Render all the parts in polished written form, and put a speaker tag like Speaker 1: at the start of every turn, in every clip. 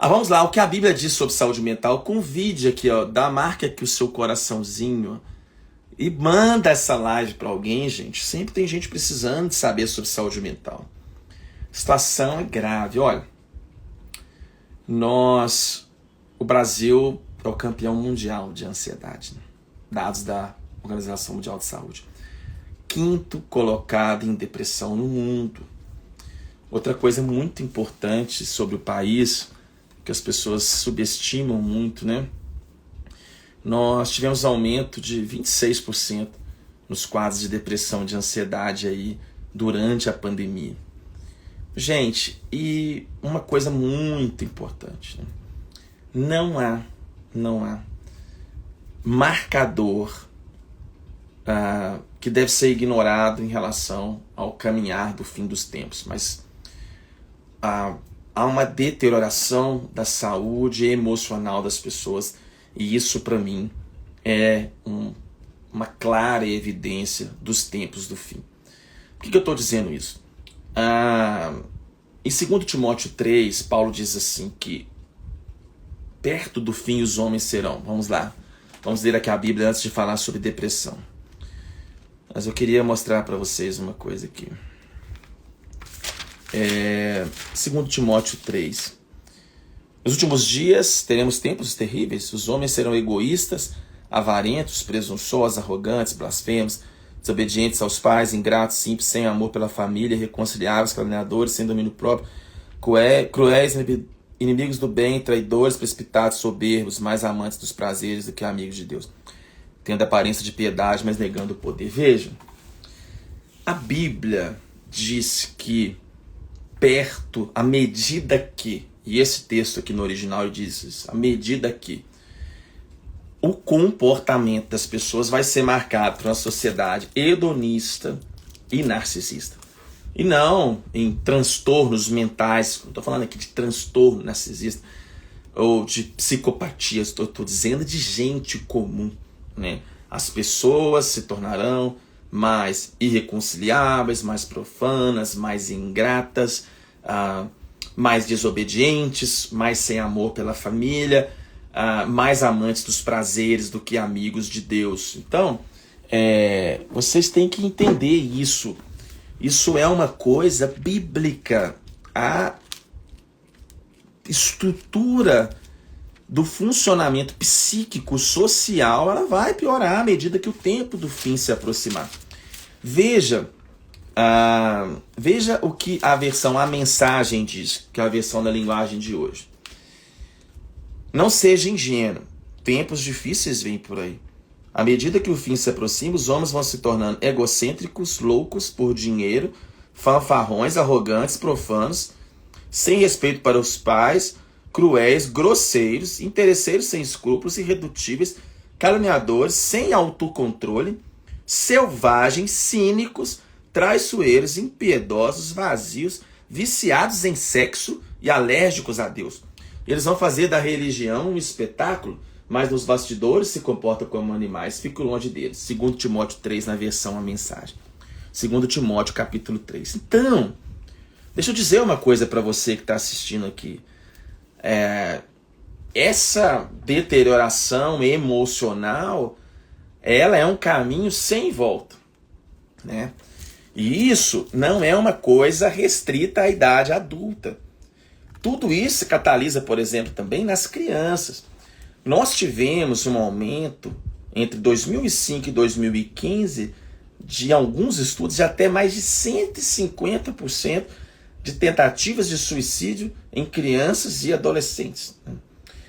Speaker 1: Vamos lá, o que a Bíblia diz sobre saúde mental. Convide aqui, ó, dá marca aqui o seu coraçãozinho e manda essa live para alguém, gente. Sempre tem gente precisando de saber sobre saúde mental. A situação é grave. Olha, o Brasil é o campeão mundial de ansiedade, né? Dados da Organização Mundial de Saúde. 5º colocado em depressão no mundo. Outra coisa muito importante sobre o país, que as pessoas subestimam muito, né? Nós tivemos aumento de 26% nos quadros de depressão e de ansiedade aí durante a pandemia. Gente, e uma coisa muito importante, né? Não há marcador que deve ser ignorado em relação ao caminhar do fim dos tempos, mas há uma deterioração da saúde emocional das pessoas, e isso para mim é uma clara evidência dos tempos do fim. Por que eu estou dizendo isso? Em 2 Timóteo 3, Paulo diz assim que perto do fim os homens serão. Vamos lá, vamos ler aqui a Bíblia antes de falar sobre depressão. Mas eu queria mostrar para vocês uma coisa aqui. 2 Timóteo 3. Nos últimos dias teremos tempos terríveis. Os homens serão egoístas, avarentos, presunçosos, arrogantes, blasfemos, desobedientes aos pais, ingratos, simples, sem amor pela família, irreconciliáveis, caluniadores, sem domínio próprio, cruéis, inimigos do bem, traidores, precipitados, soberbos, mais amantes dos prazeres do que amigos de Deus, tendo aparência de piedade, mas negando o poder. Vejam, a Bíblia diz que perto, à medida que, e esse texto aqui no original diz isso, à medida que o comportamento das pessoas vai ser marcado por uma sociedade hedonista e narcisista. E não em transtornos mentais, não estou falando aqui de transtorno narcisista ou de psicopatias, estou dizendo de gente comum, né? As pessoas se tornarão mais irreconciliáveis, mais profanas, mais ingratas, mais desobedientes, mais sem amor pela família, mais amantes dos prazeres do que amigos de Deus. Então, vocês têm que entender isso. Isso é uma coisa bíblica. A estrutura do funcionamento psíquico, social, ela vai piorar à medida que o tempo do fim se aproximar. Veja o que a mensagem diz, que é a versão da linguagem de hoje. Não seja ingênuo, tempos difíceis vêm por aí. À medida que o fim se aproxima, os homens vão se tornando egocêntricos, loucos por dinheiro, fanfarrões, arrogantes, profanos, sem respeito para os pais, cruéis, grosseiros, interesseiros sem escrúpulos, irredutíveis, caluniadores, sem autocontrole, selvagens, cínicos, traiçoeiros, impiedosos, vazios, viciados em sexo e alérgicos a Deus. Eles vão fazer da religião um espetáculo, mas nos bastidores se comportam como animais, fico longe deles. 2 Timóteo 3, na versão A Mensagem. 2 Timóteo, capítulo 3. Então, deixa eu dizer uma coisa para você que está assistindo aqui. Essa deterioração emocional, ela é um caminho sem volta, né? E isso não é uma coisa restrita à idade adulta. Tudo isso se catalisa, por exemplo, também nas crianças. Nós tivemos um aumento entre 2005 e 2015 de alguns estudos de até mais de 150% de tentativas de suicídio em crianças e adolescentes.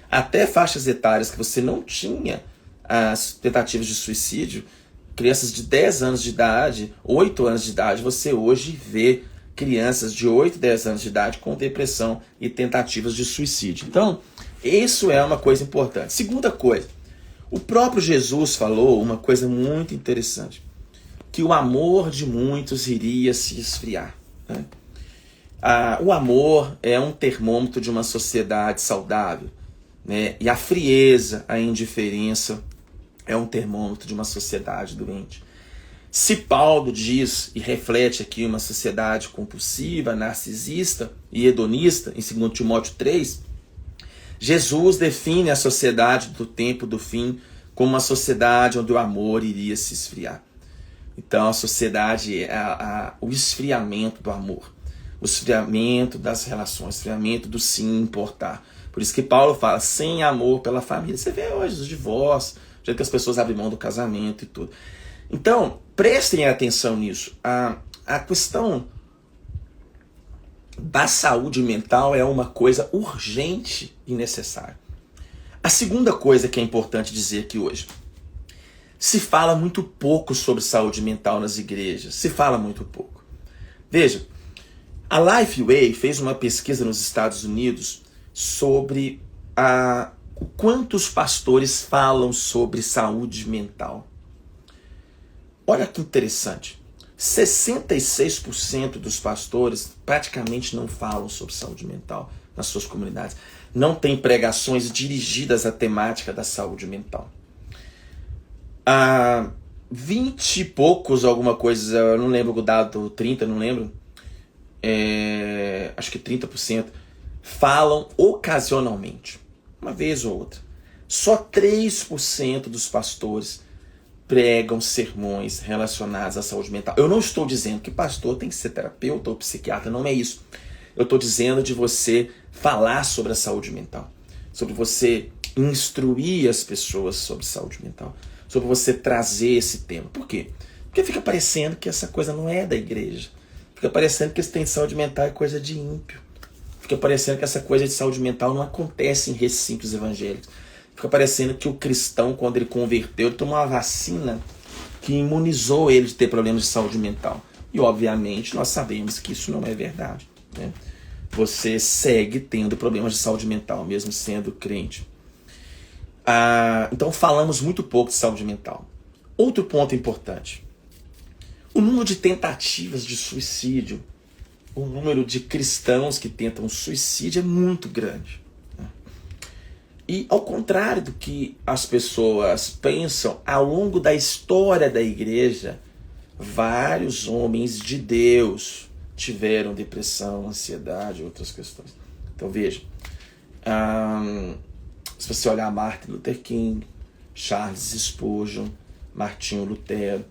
Speaker 1: Até faixas etárias que você não tinha as tentativas de suicídio, crianças de 10 anos de idade, 8 anos de idade, você hoje vê crianças de 8, 10 anos de idade com depressão e tentativas de suicídio. Então, isso é uma coisa importante. Segunda coisa, o próprio Jesus falou uma coisa muito interessante, que o amor de muitos iria se esfriar, né? O amor é um termômetro de uma sociedade saudável, né? E a frieza, a indiferença é um termômetro de uma sociedade doente. Se Paulo diz e reflete aqui uma sociedade compulsiva, narcisista e hedonista, em 2 Timóteo 3, Jesus define a sociedade do tempo do fim como uma sociedade onde o amor iria se esfriar. Então a sociedade é o esfriamento do amor, o esfriamento das relações, o esfriamento do se importar. Por isso que Paulo fala, sem amor pela família. Você vê hoje os divórcios, o jeito que as pessoas abrem mão do casamento e tudo. Então, prestem atenção nisso. A questão da saúde mental é uma coisa urgente e necessária. A segunda coisa que é importante dizer aqui hoje. Se fala muito pouco sobre saúde mental nas igrejas. Se fala muito pouco. Veja, a Lifeway fez uma pesquisa nos Estados Unidos sobre o quanto os pastores falam sobre saúde mental. Olha que interessante. 66% dos pastores praticamente não falam sobre saúde mental nas suas comunidades. Não tem pregações dirigidas à temática da saúde mental. 20 e poucos, alguma coisa, eu não lembro o dado, 30, não lembro. Acho que 30% falam ocasionalmente, uma vez ou outra. Só 3% dos pastores pregam sermões relacionados à saúde mental. Eu não estou dizendo que pastor tem que ser terapeuta ou psiquiatra, não é isso. Eu estou dizendo de você falar sobre a saúde mental, sobre você instruir as pessoas sobre saúde mental, sobre você trazer esse tema. Por quê? Porque fica parecendo que essa coisa não é da igreja. Fica parecendo que esse tem saúde mental é coisa de ímpio. Fica parecendo que essa coisa de saúde mental não acontece em recintos evangélicos. Fica parecendo que o cristão, quando ele converteu, ele tomou uma vacina que imunizou ele de ter problemas de saúde mental. E, obviamente, nós sabemos que isso não é verdade, né? Você segue tendo problemas de saúde mental, mesmo sendo crente. Então, falamos muito pouco de saúde mental. Outro ponto importante. O número de tentativas de suicídio, o número de cristãos que tentam suicídio é muito grande. E ao contrário do que as pessoas pensam, ao longo da história da igreja, vários homens de Deus tiveram depressão, ansiedade e outras questões. Então veja, se você olhar Martin Luther King, Charles Spurgeon, Martinho Lutero,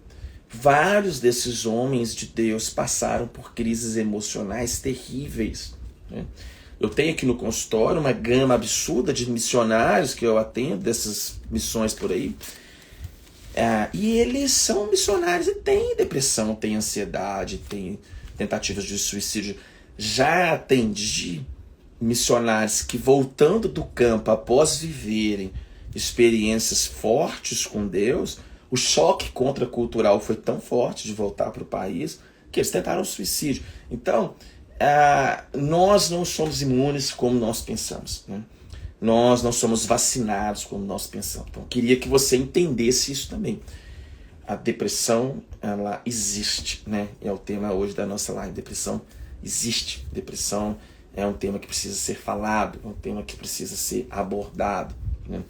Speaker 1: vários desses homens de Deus passaram por crises emocionais terríveis, né? Eu tenho aqui no consultório uma gama absurda de missionários que eu atendo, dessas missões por aí. E eles são missionários e têm depressão, têm ansiedade, têm tentativas de suicídio. Já atendi missionários que, voltando do campo após viverem experiências fortes com Deus, o choque contracultural foi tão forte de voltar para o país que eles tentaram suicídio. Então, nós não somos imunes como nós pensamos, né? Nós não somos vacinados como nós pensamos. Então, eu queria que você entendesse isso também. A depressão, ela existe, né? É o tema hoje da nossa live. Depressão existe. Depressão é um tema que precisa ser falado, é um tema que precisa ser abordado, né?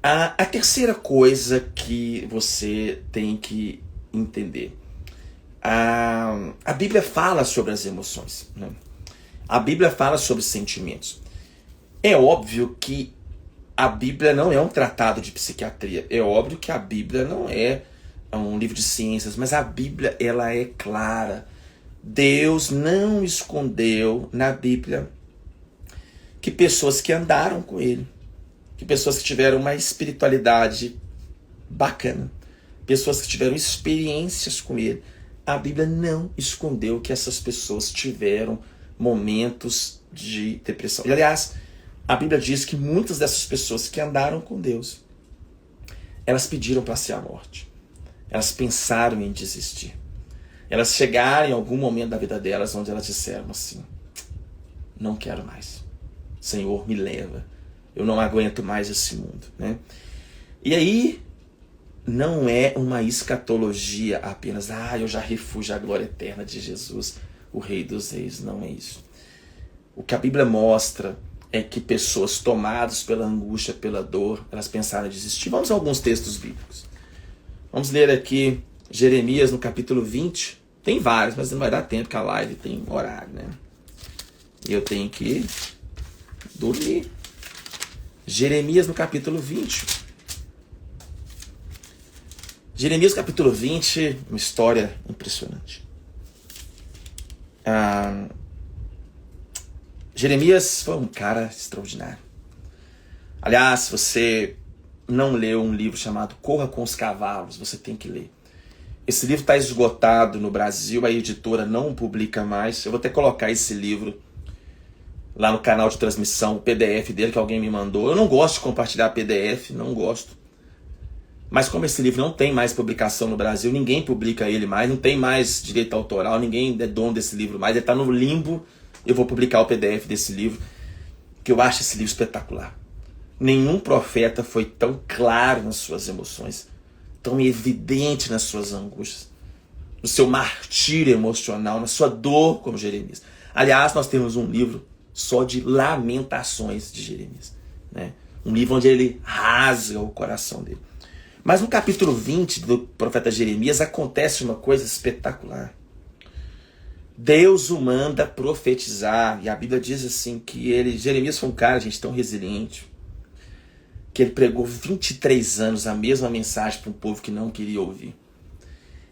Speaker 1: A terceira coisa que você tem que entender. A Bíblia fala sobre as emoções, né? A Bíblia fala sobre sentimentos. É óbvio que a Bíblia não é um tratado de psiquiatria. É óbvio que a Bíblia não é um livro de ciências, mas a Bíblia, ela é clara. Deus não escondeu na Bíblia que pessoas que andaram com Ele, que pessoas que tiveram uma espiritualidade bacana, pessoas que tiveram experiências com Ele, a Bíblia não escondeu que essas pessoas tiveram momentos de depressão. E, aliás, a Bíblia diz que muitas dessas pessoas que andaram com Deus, elas pediram para si a morte. Elas pensaram em desistir. Elas chegaram em algum momento da vida delas onde elas disseram assim: não quero mais. Senhor, me leva. Eu não aguento mais esse mundo, né? E aí, não é uma escatologia apenas, eu já refugio a glória eterna de Jesus, o Rei dos Reis. Não é isso. O que a Bíblia mostra é que pessoas tomadas pela angústia, pela dor, elas pensaram em desistir. Vamos a alguns textos bíblicos. Vamos ler aqui Jeremias no capítulo 20. Tem vários, mas não vai dar tempo, porque a live tem horário, né? E eu tenho que dormir. Jeremias no capítulo 20. Jeremias capítulo 20, uma história impressionante. Jeremias foi um cara extraordinário. Aliás, se você não leu um livro chamado Corra com os Cavalos, você tem que ler. Esse livro está esgotado no Brasil, a editora não publica mais. Eu vou até colocar esse livro lá no canal de transmissão, o PDF dele que alguém me mandou. Eu não gosto de compartilhar PDF, não gosto. Mas como esse livro não tem mais publicação no Brasil, ninguém publica ele mais, não tem mais direito autoral, ninguém é dono desse livro mais, ele está no limbo. Eu vou publicar o PDF desse livro, que eu acho esse livro espetacular. Nenhum profeta foi tão claro nas suas emoções, tão evidente nas suas angústias, no seu martírio emocional, na sua dor como Jeremias. Aliás, nós temos um livro só de lamentações de Jeremias, né? Um livro onde ele rasga o coração dele. Mas no capítulo 20 do profeta Jeremias acontece uma coisa espetacular. Deus o manda profetizar, e a Bíblia diz assim que Jeremias foi um cara, gente, tão resiliente, que ele pregou 23 anos a mesma mensagem para um povo que não queria ouvir.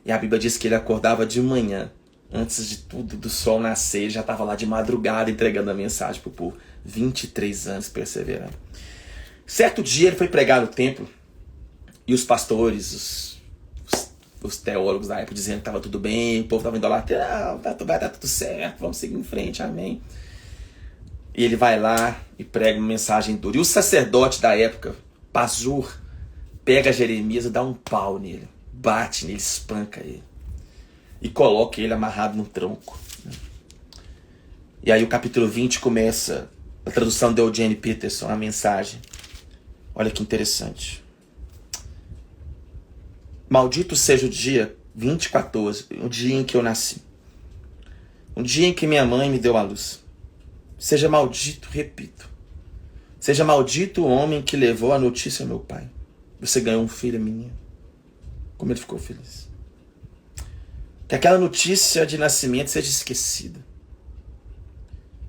Speaker 1: E a Bíblia diz que ele acordava de manhã, antes de tudo, do sol nascer, ele já estava lá de madrugada entregando a mensagem para o povo. 23 anos perseverando. Certo dia ele foi pregar no templo, e os pastores, os teólogos da época dizendo que estava tudo bem, o povo estava indo lá, vai dar tudo certo, vamos seguir em frente, amém. E ele vai lá e prega uma mensagem dura. E o sacerdote da época, Pazur, pega Jeremias e dá um pau nele, bate nele, espanca ele e coloca ele amarrado num tronco. E aí o capítulo 20 começa, a tradução de Eugene Peterson, a mensagem. Olha que interessante. Maldito seja o dia 2014, o dia em que eu nasci. O dia em que minha mãe me deu à luz. Seja maldito, repito. Seja maldito o homem que levou a notícia ao meu pai. Você ganhou um filho, menino. Como ele ficou feliz. Que aquela notícia de nascimento seja esquecida,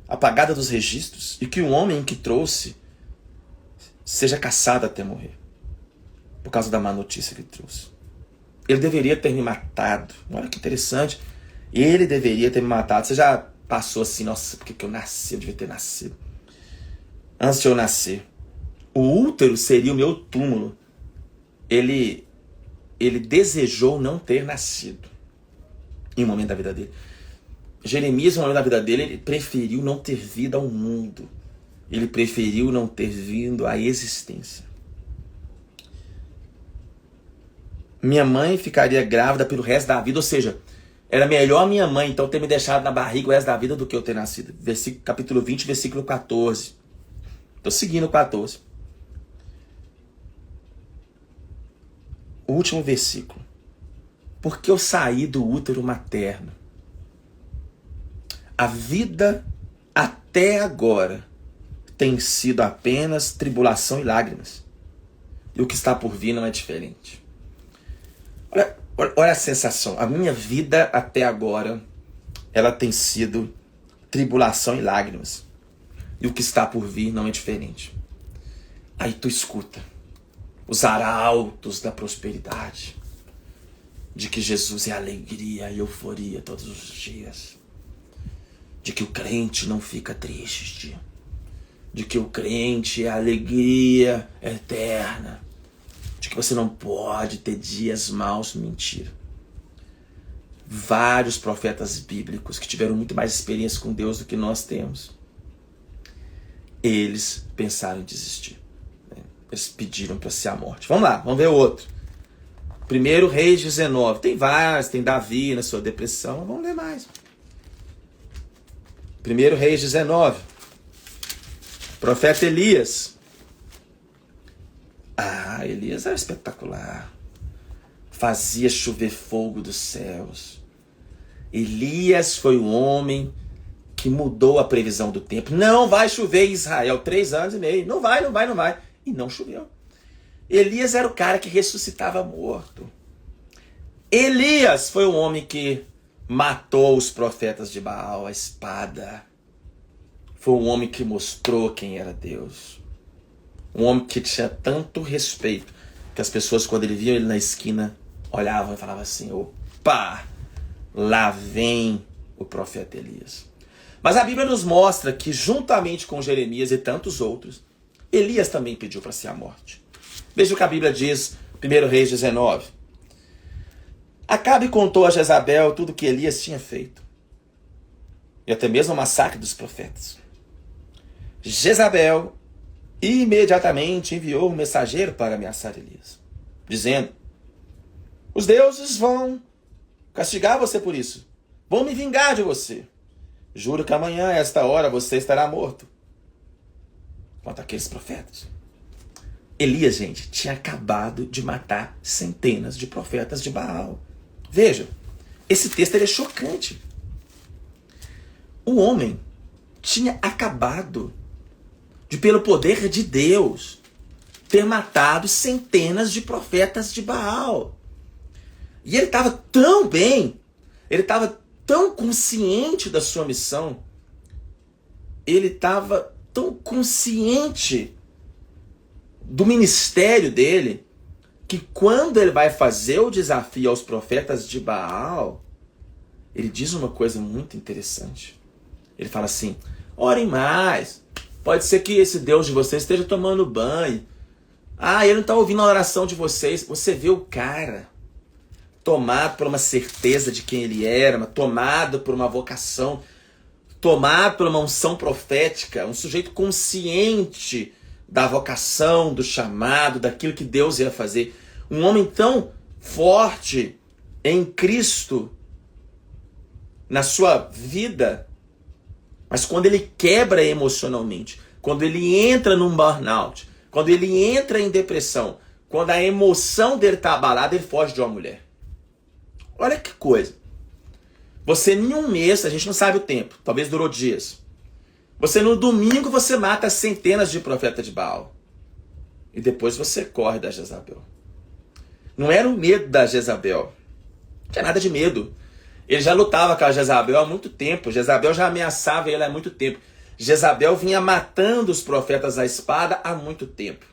Speaker 1: apagada dos registros, e que o homem que trouxe seja caçado até morrer, por causa da má notícia que ele trouxe. Ele deveria ter me matado. Olha que interessante. Ele deveria ter me matado. Você já passou assim, nossa, por que eu nasci? Eu devia ter nascido. Antes de eu nascer, o útero seria o meu túmulo. Ele desejou não ter nascido em um momento da vida dele. Jeremias, em um momento da vida dele, ele preferiu não ter vindo ao mundo. Ele preferiu não ter vindo à existência. Minha mãe ficaria grávida pelo resto da vida, ou seja, era melhor minha mãe então ter me deixado na barriga o resto da vida do que eu ter nascido. Capítulo 20, versículo 14. Estou seguindo o 14. O último versículo. Porque eu saí do útero materno. A vida até agora tem sido apenas tribulação e lágrimas. E o que está por vir não é diferente. Olha a sensação. A minha vida até agora, ela tem sido tribulação e lágrimas. E o que está por vir não é diferente. Aí tu escuta os arautos da prosperidade, de que Jesus é alegria e euforia todos os dias, de que o crente não fica triste, de que o crente é alegria eterna, de que você não pode ter dias maus. Mentira. Vários profetas bíblicos que tiveram muito mais experiência com Deus do que nós temos, eles pensaram em desistir. Eles pediram para ser a morte. Vamos lá, vamos ver o outro. 1 Reis 19. Tem vários, tem Davi na sua depressão. Vamos ler mais. 1 Reis 19. Profeta Elias. Elias era espetacular. Fazia chover fogo dos céus. Elias foi o homem que mudou a previsão do tempo. Não vai chover em Israel 3 anos e meio. Não vai. E não choveu. Elias era o cara que ressuscitava morto. Elias foi o homem que matou os profetas de Baal, a espada. Foi um homem que mostrou quem era Deus. Um homem que tinha tanto respeito que as pessoas, quando ele via ele na esquina, olhavam e falavam assim: opa, lá vem o profeta Elias. Mas a Bíblia nos mostra que, juntamente com Jeremias e tantos outros, Elias também pediu para si a morte. Veja o que a Bíblia diz, 1 Reis 19. Acabe contou a Jezabel tudo o que Elias tinha feito, e até mesmo o massacre dos profetas. Jezabel imediatamente enviou um mensageiro para ameaçar Elias, dizendo: os deuses vão castigar você por isso, vão me vingar de você. Juro que amanhã, a esta hora, você estará morto. Quanto àqueles profetas. Elias, gente, tinha acabado de matar centenas de profetas de Baal. Veja, esse texto ele é chocante. O homem tinha acabado de, pelo poder de Deus, ter matado centenas de profetas de Baal. E ele estava tão bem, ele estava tão consciente da sua missão, ele estava tão consciente do ministério dele, que quando ele vai fazer o desafio aos profetas de Baal, ele diz uma coisa muito interessante. Ele fala assim: orem mais, pode ser que esse Deus de vocês esteja tomando banho. Ele não está ouvindo a oração de vocês. Você vê o cara tomado por uma certeza de quem ele era, tomado por uma vocação, tomado por uma unção profética, um sujeito consciente da vocação, do chamado, daquilo que Deus ia fazer. Um homem tão forte em Cristo, na sua vida, mas quando ele quebra emocionalmente, quando ele entra num burnout, quando ele entra em depressão, quando a emoção dele está abalada, ele foge de uma mulher. Olha que coisa. Você em um mês, a gente não sabe o tempo, talvez durou dias. Você no domingo você mata centenas de profetas de Baal. E depois você corre da Jezabel. Não era o medo da Jezabel. Não tinha nada de medo. Ele já lutava com a Jezabel há muito tempo. Jezabel já ameaçava ele há muito tempo. Jezabel vinha matando os profetas à espada há muito tempo.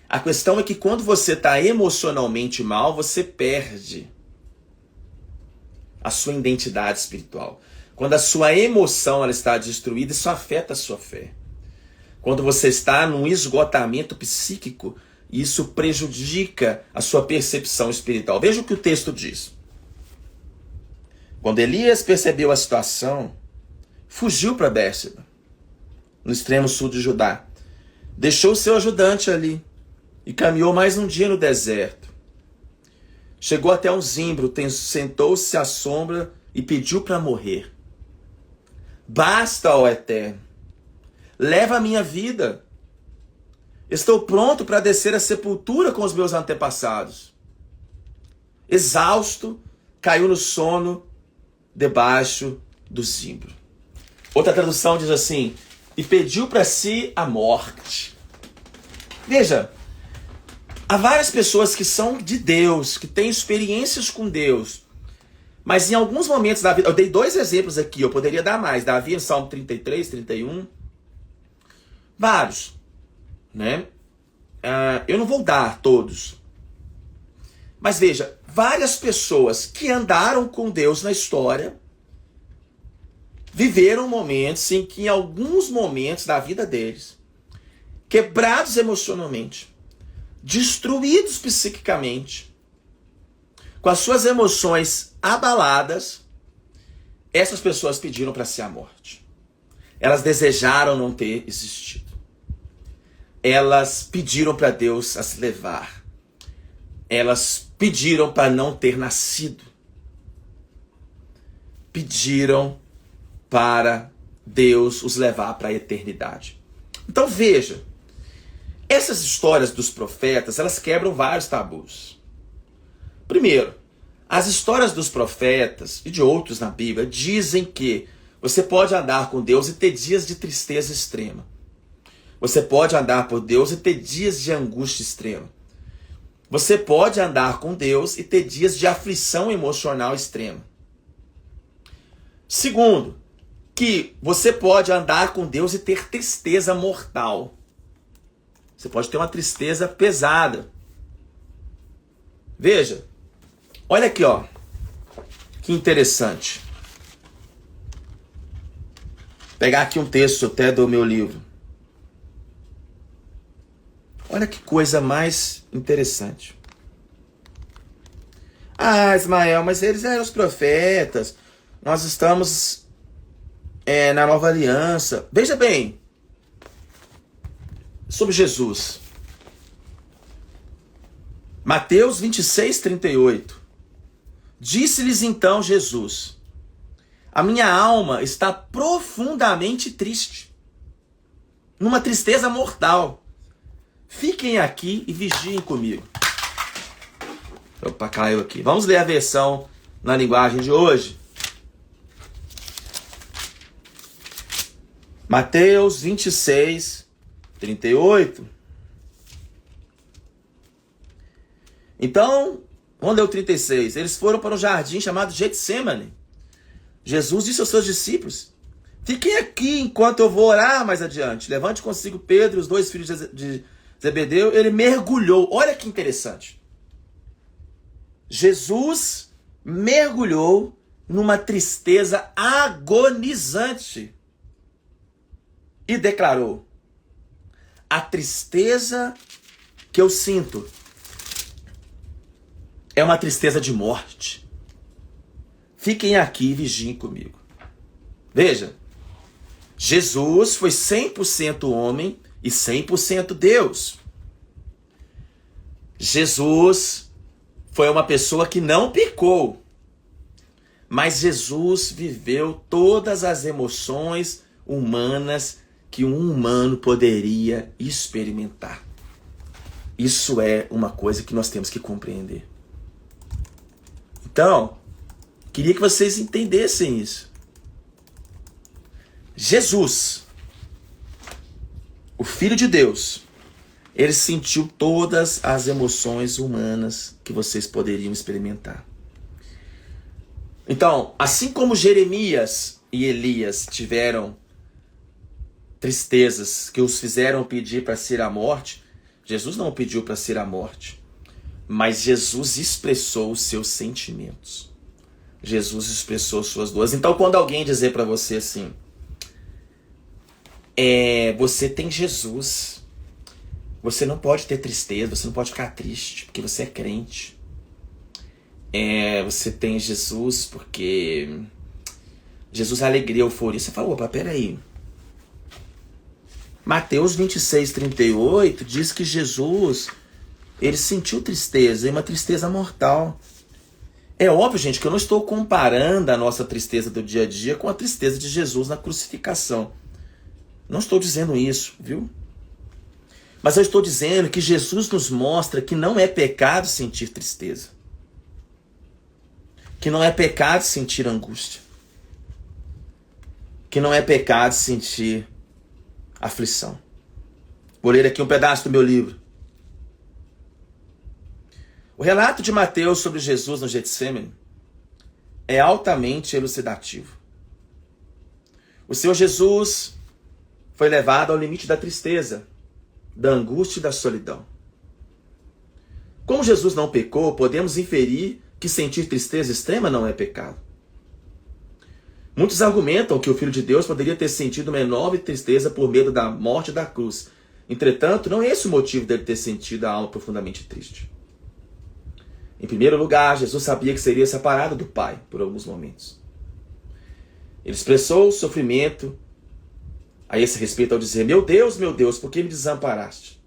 Speaker 1: A questão é que quando você está emocionalmente mal, você perde a sua identidade espiritual. Quando a sua emoção ela está destruída, isso afeta a sua fé. Quando você está num esgotamento psíquico, isso prejudica a sua percepção espiritual. Veja o que o texto diz. Quando Elias percebeu a situação, fugiu para Bérseba, no extremo sul de Judá. Deixou seu ajudante ali e caminhou mais um dia no deserto. Chegou até um zimbro, sentou-se à sombra e pediu para morrer. Basta, ó Eterno, leva a minha vida. Estou pronto para descer à sepultura com os meus antepassados. Exausto, caiu no sono debaixo do zimbro. Outra tradução diz assim: e pediu para si a morte. Veja, há várias pessoas que são de Deus, que têm experiências com Deus, mas em alguns momentos da vida, eu dei 2 exemplos aqui, eu poderia dar mais, Davi no Salmo 33, 31, vários, né? Eu não vou dar todos, mas veja, várias pessoas que andaram com Deus na história, viveram momentos em que, em alguns momentos da vida deles, quebrados emocionalmente, destruídos psiquicamente, com as suas emoções abaladas, essas pessoas pediram para si a morte. Elas desejaram não ter existido. Elas pediram para Deus as levar. Elas pediram para não ter nascido. Pediram para Deus os levar para a eternidade. Então veja, essas histórias dos profetas, elas quebram vários tabus. Primeiro, as histórias dos profetas e de outros na Bíblia dizem que você pode andar com Deus e ter dias de tristeza extrema. Você pode andar por Deus e ter dias de angústia extrema. Você pode andar com Deus e ter dias de aflição emocional extrema. Segundo, que você pode andar com Deus e ter tristeza mortal. Você pode ter uma tristeza pesada. Veja, olha aqui, ó, que interessante. Vou pegar aqui um texto até do meu livro. Olha que coisa mais interessante. Ah, Ismael, mas eles eram os profetas. Nós estamos na nova aliança. Veja bem, sobre Jesus. Mateus 26, 38. Disse-lhes então Jesus: a minha alma está profundamente triste, numa tristeza mortal. Fiquem aqui e vigiem comigo. Opa, caiu aqui. Vamos ler a versão na linguagem de hoje. Mateus 26, 38. Então, vamos ler o 36. Eles foram para um jardim chamado Getsêmani. Jesus disse aos seus discípulos: fiquem aqui enquanto eu vou orar mais adiante. Levante consigo Pedro e os 2 filhos de Zebedeu. Ele mergulhou. Olha que interessante. Jesus mergulhou numa tristeza agonizante e declarou: a tristeza que eu sinto é uma tristeza de morte. Fiquem aqui e vigiem comigo. Veja, Jesus foi 100% homem e 100% Deus. Jesus foi uma pessoa que não pecou, mas Jesus viveu todas as emoções humanas que um humano poderia experimentar. Isso é uma coisa que nós temos que compreender. Então, queria que vocês entendessem isso. Jesus, o Filho de Deus, ele sentiu todas as emoções humanas que vocês poderiam experimentar. Então, assim como Jeremias e Elias tiveram tristezas que os fizeram pedir para ser a morte, Jesus não pediu para ser a morte, mas Jesus expressou os seus sentimentos. Jesus expressou suas dores. Então, quando alguém dizer para você assim, você tem Jesus, você não pode ter tristeza, você não pode ficar triste, porque você é crente. Você tem Jesus porque Jesus é alegria, euforia. Você fala, opa, peraí. Mateus 26, 38 diz que Jesus, ele sentiu tristeza, e uma tristeza mortal. É óbvio, gente, que eu não estou comparando a nossa tristeza do dia a dia com a tristeza de Jesus na crucificação. Não estou dizendo isso, viu? Mas eu estou dizendo que Jesus nos mostra que não é pecado sentir tristeza. Que não é pecado sentir angústia. Que não é pecado sentir aflição. Vou ler aqui um pedaço do meu livro. O relato de Mateus sobre Jesus no Getsêmani é altamente elucidativo. O Senhor Jesus foi levado ao limite da tristeza, da angústia e da solidão. Como Jesus não pecou, podemos inferir que sentir tristeza extrema não é pecado. Muitos argumentam que o Filho de Deus poderia ter sentido uma enorme tristeza por medo da morte da cruz. Entretanto, não é esse o motivo dele ter sentido a alma profundamente triste. Em primeiro lugar, Jesus sabia que seria separado do Pai por alguns momentos. Ele expressou o sofrimento a esse respeito ao dizer: meu Deus, por que me desamparaste?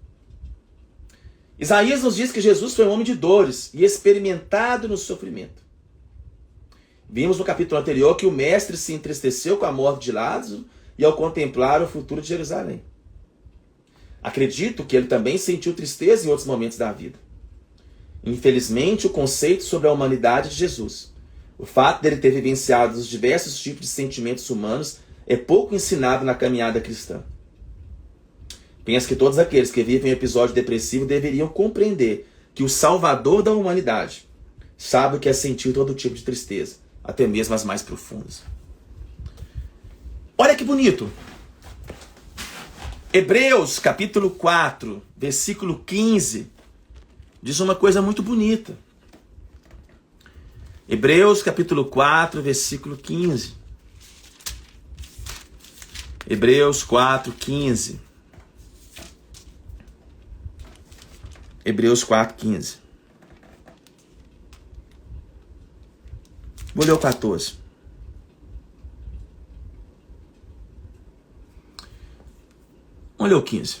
Speaker 1: Isaías nos diz que Jesus foi um homem de dores e experimentado no sofrimento. Vimos no capítulo anterior que o mestre se entristeceu com a morte de Lázaro e ao contemplar o futuro de Jerusalém. Acredito que ele também sentiu tristeza em outros momentos da vida. Infelizmente, o conceito sobre a humanidade de Jesus, o fato dele ter vivenciado os diversos tipos de sentimentos humanos, é pouco ensinado na caminhada cristã. Penso que todos aqueles que vivem um episódio depressivo deveriam compreender que o Salvador da humanidade sabe o que é sentir todo tipo de tristeza, até mesmo as mais profundas. Olha que bonito! Hebreus capítulo 4, versículo 15, diz uma coisa muito bonita. Hebreus capítulo 4, versículo 15. Hebreus 4, 15. Hebreus 4, 15. Vou ler o 14. Vamos ler o 15.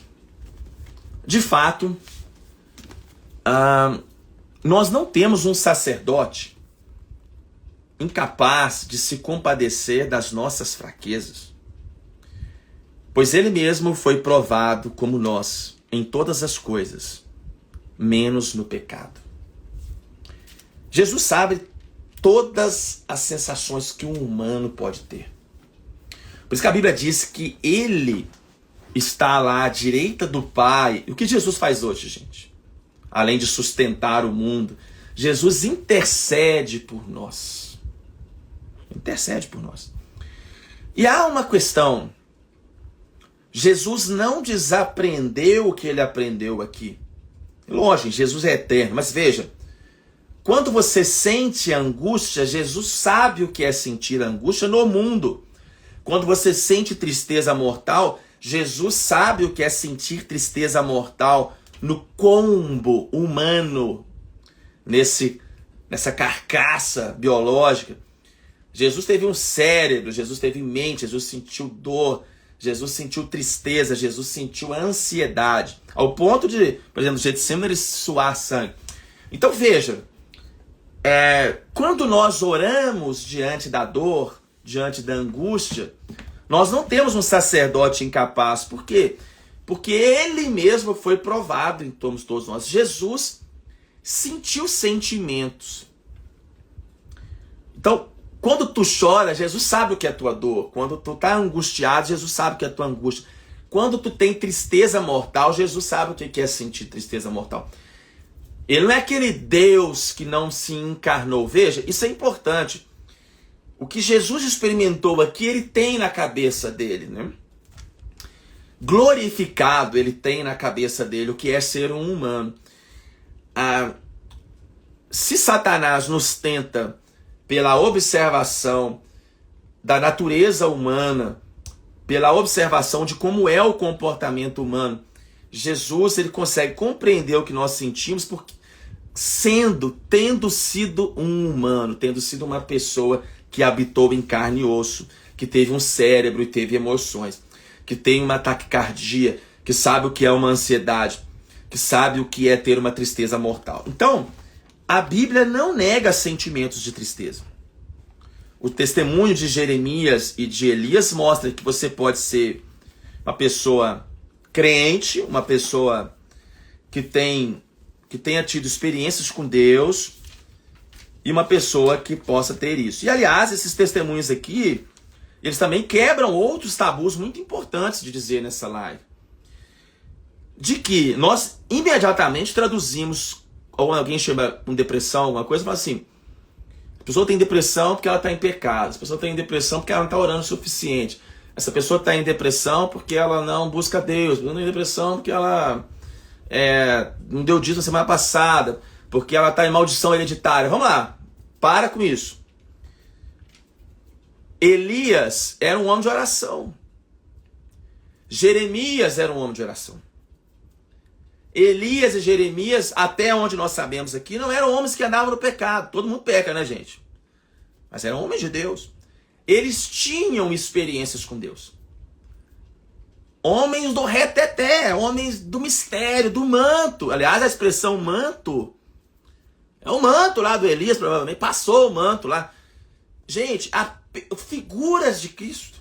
Speaker 1: De fato, nós não temos um sacerdote incapaz de se compadecer das nossas fraquezas, pois ele mesmo foi provado como nós em todas as coisas, menos no pecado. Jesus sabe todas as sensações que um humano pode ter. Por isso que a Bíblia diz que ele está lá à direita do Pai. O que Jesus faz hoje, gente? Além de sustentar o mundo, Jesus intercede por nós. Intercede por nós. E há uma questão. Jesus não desaprendeu o que ele aprendeu aqui. Lógico, Jesus é eterno, mas veja, quando você sente angústia, Jesus sabe o que é sentir angústia no mundo. Quando você sente tristeza mortal, Jesus sabe o que é sentir tristeza mortal no combo humano, nessa carcaça biológica. Jesus teve um cérebro, Jesus teve mente, Jesus sentiu dor, Jesus sentiu tristeza, Jesus sentiu ansiedade, ao ponto de, por exemplo, no Getsemane ele suar sangue. Então veja, quando nós oramos diante da dor, diante da angústia, nós não temos um sacerdote incapaz. Por quê? Porque ele mesmo foi provado em todos nós. Jesus sentiu sentimentos. Então, quando tu chora, Jesus sabe o que é a tua dor. Quando tu está angustiado, Jesus sabe o que é a tua angústia. Quando tu tem tristeza mortal, Jesus sabe o que é sentir tristeza mortal. Ele não é aquele Deus que não se encarnou. Veja, isso é importante. O que Jesus experimentou aqui, ele tem na cabeça dele, né? Glorificado, ele tem na cabeça dele o que é ser um humano. Se Satanás nos tenta pela observação da natureza humana, pela observação de como é o comportamento humano, Jesus, ele consegue compreender o que nós sentimos porque tendo sido um humano, tendo sido uma pessoa que habitou em carne e osso, que teve um cérebro e teve emoções, que tem uma taquicardia, que sabe o que é uma ansiedade, que sabe o que é ter uma tristeza mortal. Então, a Bíblia não nega sentimentos de tristeza. O testemunho de Jeremias e de Elias mostra que você pode ser uma pessoa crente, uma pessoa que tenha tido experiências com Deus e uma pessoa que possa ter isso. E aliás, esses testemunhos aqui, eles também quebram outros tabus muito importantes de dizer nessa live. De que nós imediatamente traduzimos, ou alguém chama com depressão, alguma coisa, fala assim, a pessoa tem depressão porque ela está em pecado, a pessoa tem depressão porque ela não está orando o suficiente, essa pessoa está em depressão porque ela não busca Deus, ela está em depressão porque ela não deu dízimo na semana passada, porque ela está em maldição hereditária. Vamos lá, para com isso. Elias era um homem de oração. Jeremias era um homem de oração. Elias e Jeremias, até onde nós sabemos aqui, não eram homens que andavam no pecado. Todo mundo peca, né, gente? Mas eram homens de Deus. Eles tinham experiências com Deus. Homens do reteté, homens do mistério, do manto. Aliás, a expressão manto é o manto lá do Elias, provavelmente. Passou o manto lá. Gente, figuras de Cristo.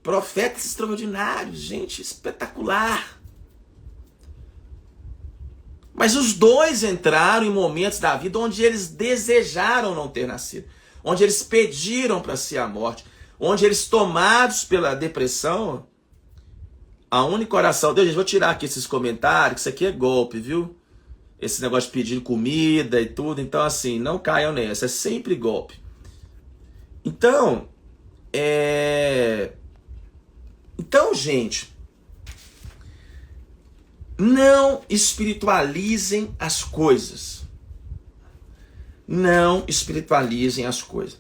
Speaker 1: Profetas extraordinários, gente, espetacular. Mas os dois entraram em momentos da vida onde eles desejaram não ter nascido. Onde eles pediram para si a morte. Onde eles, tomados pela depressão, a única oração... Deus, gente, vou tirar aqui esses comentários, que isso aqui é golpe, viu? Esse negócio de pedir comida e tudo. Então, assim, não caiam nessa. É sempre golpe. Então, gente, Não espiritualizem as coisas. Não espiritualizem as coisas.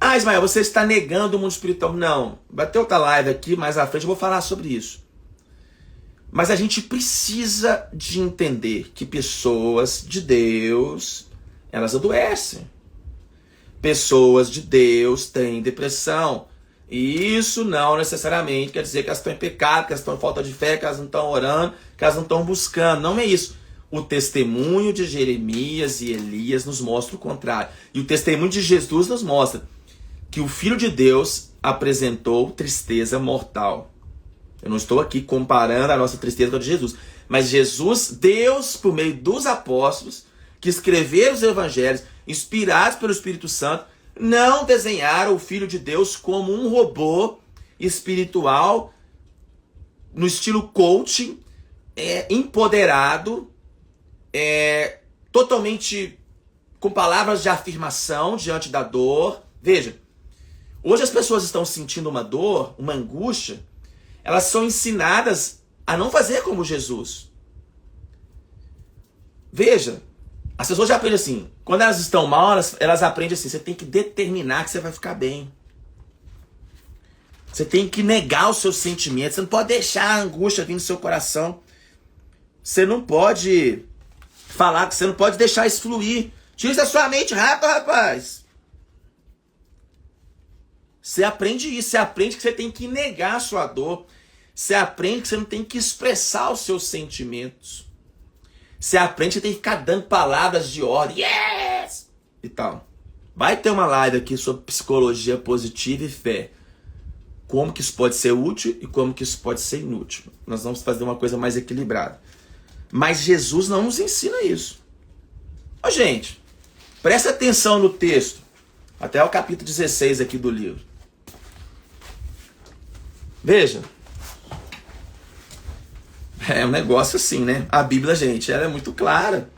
Speaker 1: Ah, Ismael, você está negando o mundo espiritual. Não. Vai ter outra live aqui, mais à frente eu vou falar sobre isso. Mas a gente precisa de entender que pessoas de Deus, elas adoecem. Pessoas de Deus têm depressão. E isso não necessariamente quer dizer que elas estão em pecado, que elas estão em falta de fé, que elas não estão orando, que elas não estão buscando. Não é isso. O testemunho de Jeremias e Elias nos mostra o contrário. E o testemunho de Jesus nos mostra que o Filho de Deus apresentou tristeza mortal. Eu não estou aqui comparando a nossa tristeza com a de Jesus. Mas Jesus, Deus, por meio dos apóstolos, que escreveram os evangelhos, inspirados pelo Espírito Santo, não desenharam o Filho de Deus como um robô espiritual, no estilo coaching, empoderado, totalmente com palavras de afirmação diante da dor. Veja, hoje as pessoas estão sentindo uma dor, uma angústia, elas são ensinadas a não fazer como Jesus. Veja, as pessoas já aprendem assim, quando elas estão mal, elas aprendem assim, você tem que determinar que você vai ficar bem. Você tem que negar os seus sentimentos, você não pode deixar a angústia vir no seu coração. Você não pode falar, você não pode deixar isso fluir. Tira isso da sua mente rápido, rapaz. Você aprende isso, você aprende que você tem que negar a sua dor. Você aprende que você não tem que expressar os seus sentimentos. Você aprende que você tem que ficar dando palavras de ordem. Yes! E tal. Vai ter uma live aqui sobre psicologia positiva e fé. Como que isso pode ser útil e como que isso pode ser inútil. Nós vamos fazer uma coisa mais equilibrada. Mas Jesus não nos ensina isso. Ó, gente, presta atenção no texto. Até o capítulo 16 aqui do livro. Veja. É um negócio assim, né? A Bíblia, gente, ela é muito clara.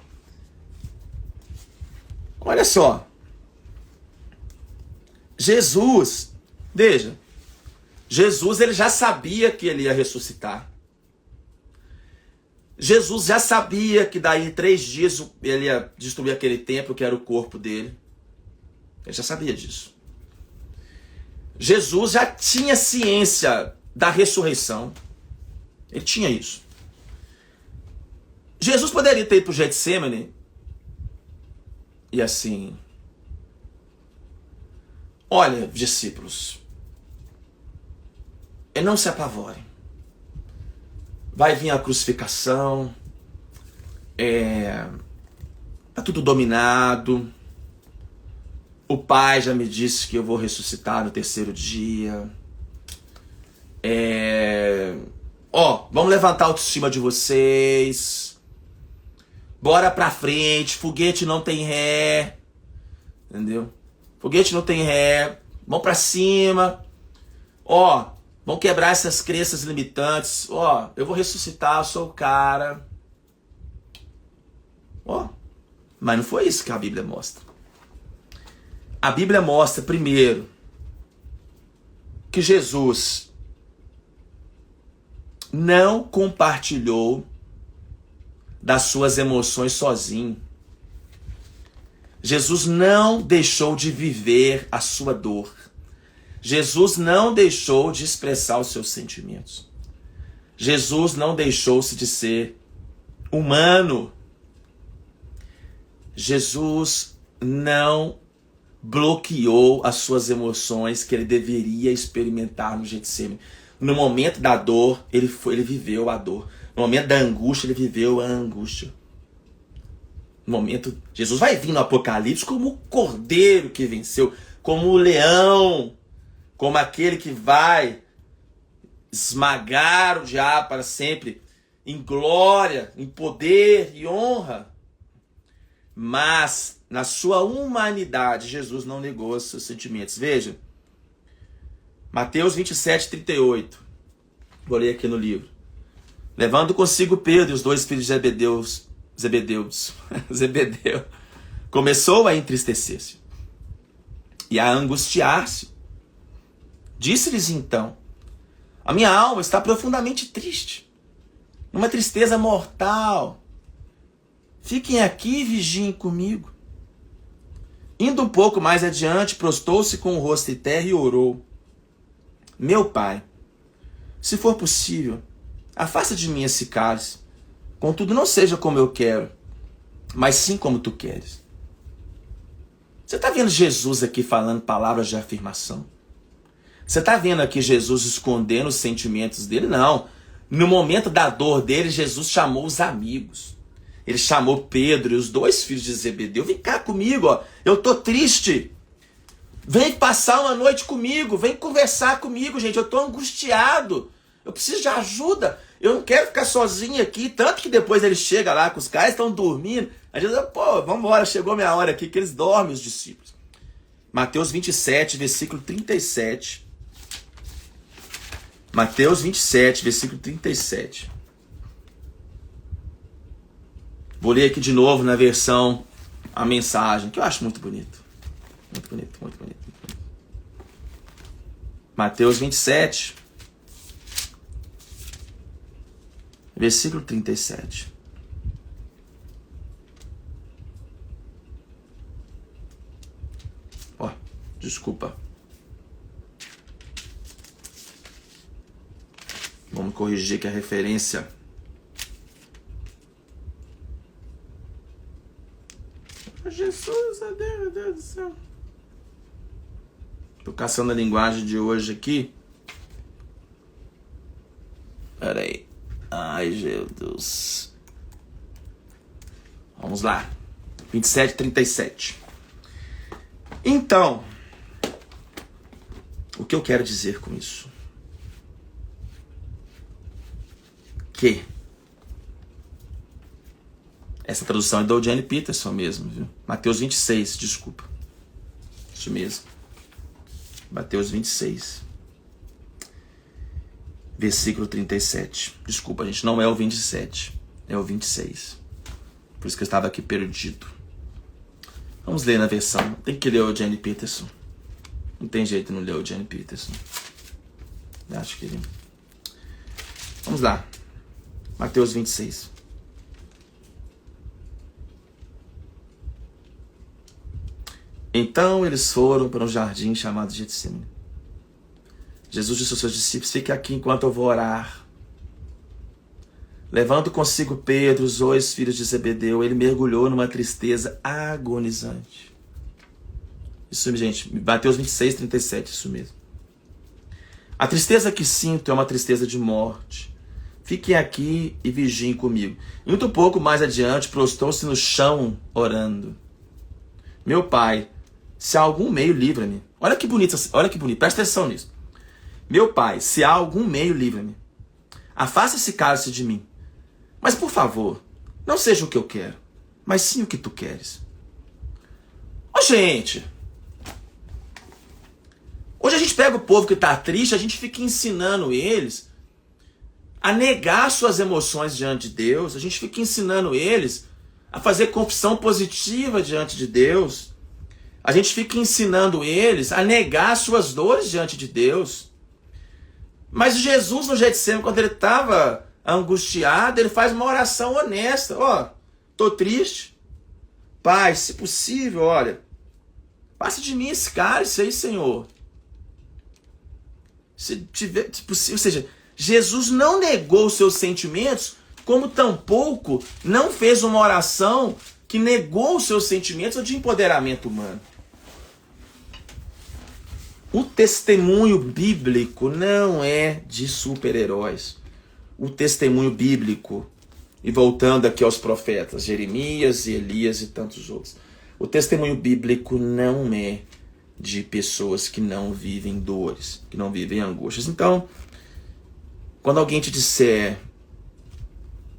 Speaker 1: Olha só. Jesus, veja. Jesus, ele já sabia que ele ia ressuscitar. Jesus já sabia que daí em 3 dias ele ia destruir aquele templo que era o corpo dele. Ele já sabia disso. Jesus já tinha ciência da ressurreição. Ele tinha isso. Jesus poderia ter ido para o Getsemane e assim, olha, discípulos, não se apavorem. Vai vir a crucificação, tá tudo dominado. O Pai já me disse que eu vou ressuscitar no 3º dia. Vamos levantar a autoestima de vocês. Bora pra frente, foguete não tem ré. Entendeu? Foguete não tem ré. Vamos pra cima. Vamos quebrar essas crenças limitantes. Eu vou ressuscitar, eu sou o cara. Mas não foi isso que a Bíblia mostra. A Bíblia mostra, primeiro, que Jesus não compartilhou das suas emoções sozinho. Jesus não deixou de viver a sua dor. Jesus não deixou de expressar os seus sentimentos. Jesus não deixou-se de ser humano. Jesus não bloqueou as suas emoções que ele deveria experimentar no Getsemane. No momento da dor, ele viveu a dor. No momento da angústia, ele viveu a angústia. No momento, Jesus vai vir no Apocalipse como o cordeiro que venceu, como o leão, como aquele que vai esmagar o diabo para sempre, em glória, em poder e honra. Mas, na sua humanidade, Jesus não negou os seus sentimentos. Veja, Mateus 27, 38. Vou ler aqui no livro. Levando consigo Pedro e os 2 filhos de Zebedeu, começou a entristecer-se e a angustiar-se. Disse-lhes então: a minha alma está profundamente triste, numa tristeza mortal. Fiquem aqui e vigiem comigo. Indo um pouco mais adiante, prostou-se com o rosto em terra e orou. Meu pai, se for possível, afasta de mim esse cálice. Contudo, não seja como eu quero, mas sim como tu queres. Você está vendo Jesus aqui falando palavras de afirmação? Você está vendo aqui Jesus escondendo os sentimentos dele? Não. No momento da dor dele, Jesus chamou os amigos. Ele chamou Pedro e os 2 filhos de Zebedeu. Vem cá comigo, ó. Eu tô triste. Vem passar uma noite comigo. Vem conversar comigo, gente. Eu tô angustiado. Eu preciso de ajuda. Eu não quero ficar sozinho aqui. Tanto que depois ele chega lá com os caras, estão dormindo. A gente diz, pô, vamos embora, chegou minha hora aqui, que eles dormem, os discípulos. Mateus 27, versículo 37. Mateus 27, versículo 37. Vou ler aqui de novo na versão a mensagem, que eu acho muito bonito. Muito bonito, muito bonito, muito bonito. Mateus 27, versículo 37. Ó, desculpa. Vamos corrigir que a referência... Jesus, meu Deus do céu. Tô caçando a linguagem de hoje aqui. Pera aí. Ai, Jesus. Vamos lá. 27, 37. Então, o que eu quero dizer com isso? Que essa tradução é do Eugene Peterson mesmo, viu? Mateus 26, desculpa. Isso mesmo. Mateus 26. Versículo 37. Desculpa, gente, não é o 27. É o 26. Por isso que eu estava aqui perdido. Vamos ler na versão. Tem que ler o Eugene Peterson. Não tem jeito de não ler o Eugene Peterson. Acho que ele... Vamos lá. Mateus 26. Então eles foram para um jardim chamado Getsemane. Jesus disse aos seus discípulos, fique aqui enquanto eu vou orar. Levando consigo Pedro, os 2 filhos de Zebedeu, ele mergulhou numa tristeza agonizante. Isso, gente, Mateus 26, 37, isso mesmo. A tristeza que sinto é uma tristeza de morte. Fiquem aqui e vigiem comigo. E muito pouco mais adiante, prostou-se no chão, orando. Meu pai, se há algum meio, livra-me. Olha que bonito, presta atenção nisso. Meu pai, se há algum meio, livra-me. Afasta esse cálice de mim. Mas, por favor, não seja o que eu quero, mas sim o que tu queres. Ô, gente! Hoje a gente pega o povo que está triste, a gente fica ensinando eles a negar suas emoções diante de Deus, a gente fica ensinando eles a fazer confissão positiva diante de Deus, a gente fica ensinando eles a negar suas dores diante de Deus. Mas Jesus no Getsemane, quando ele estava angustiado, ele faz uma oração honesta. Ó, tô triste. Pai, se possível, olha, passa de mim esse cálice aí, Senhor. Se tiver, se possível, ou seja, Jesus não negou os seus sentimentos, como tampouco não fez uma oração que negou os seus sentimentos de empoderamento humano. O testemunho bíblico não é de super-heróis. O testemunho bíblico, e voltando aqui aos profetas, Jeremias e Elias e tantos outros, o testemunho bíblico não é de pessoas que não vivem dores, que não vivem angústias. Então, quando alguém te disser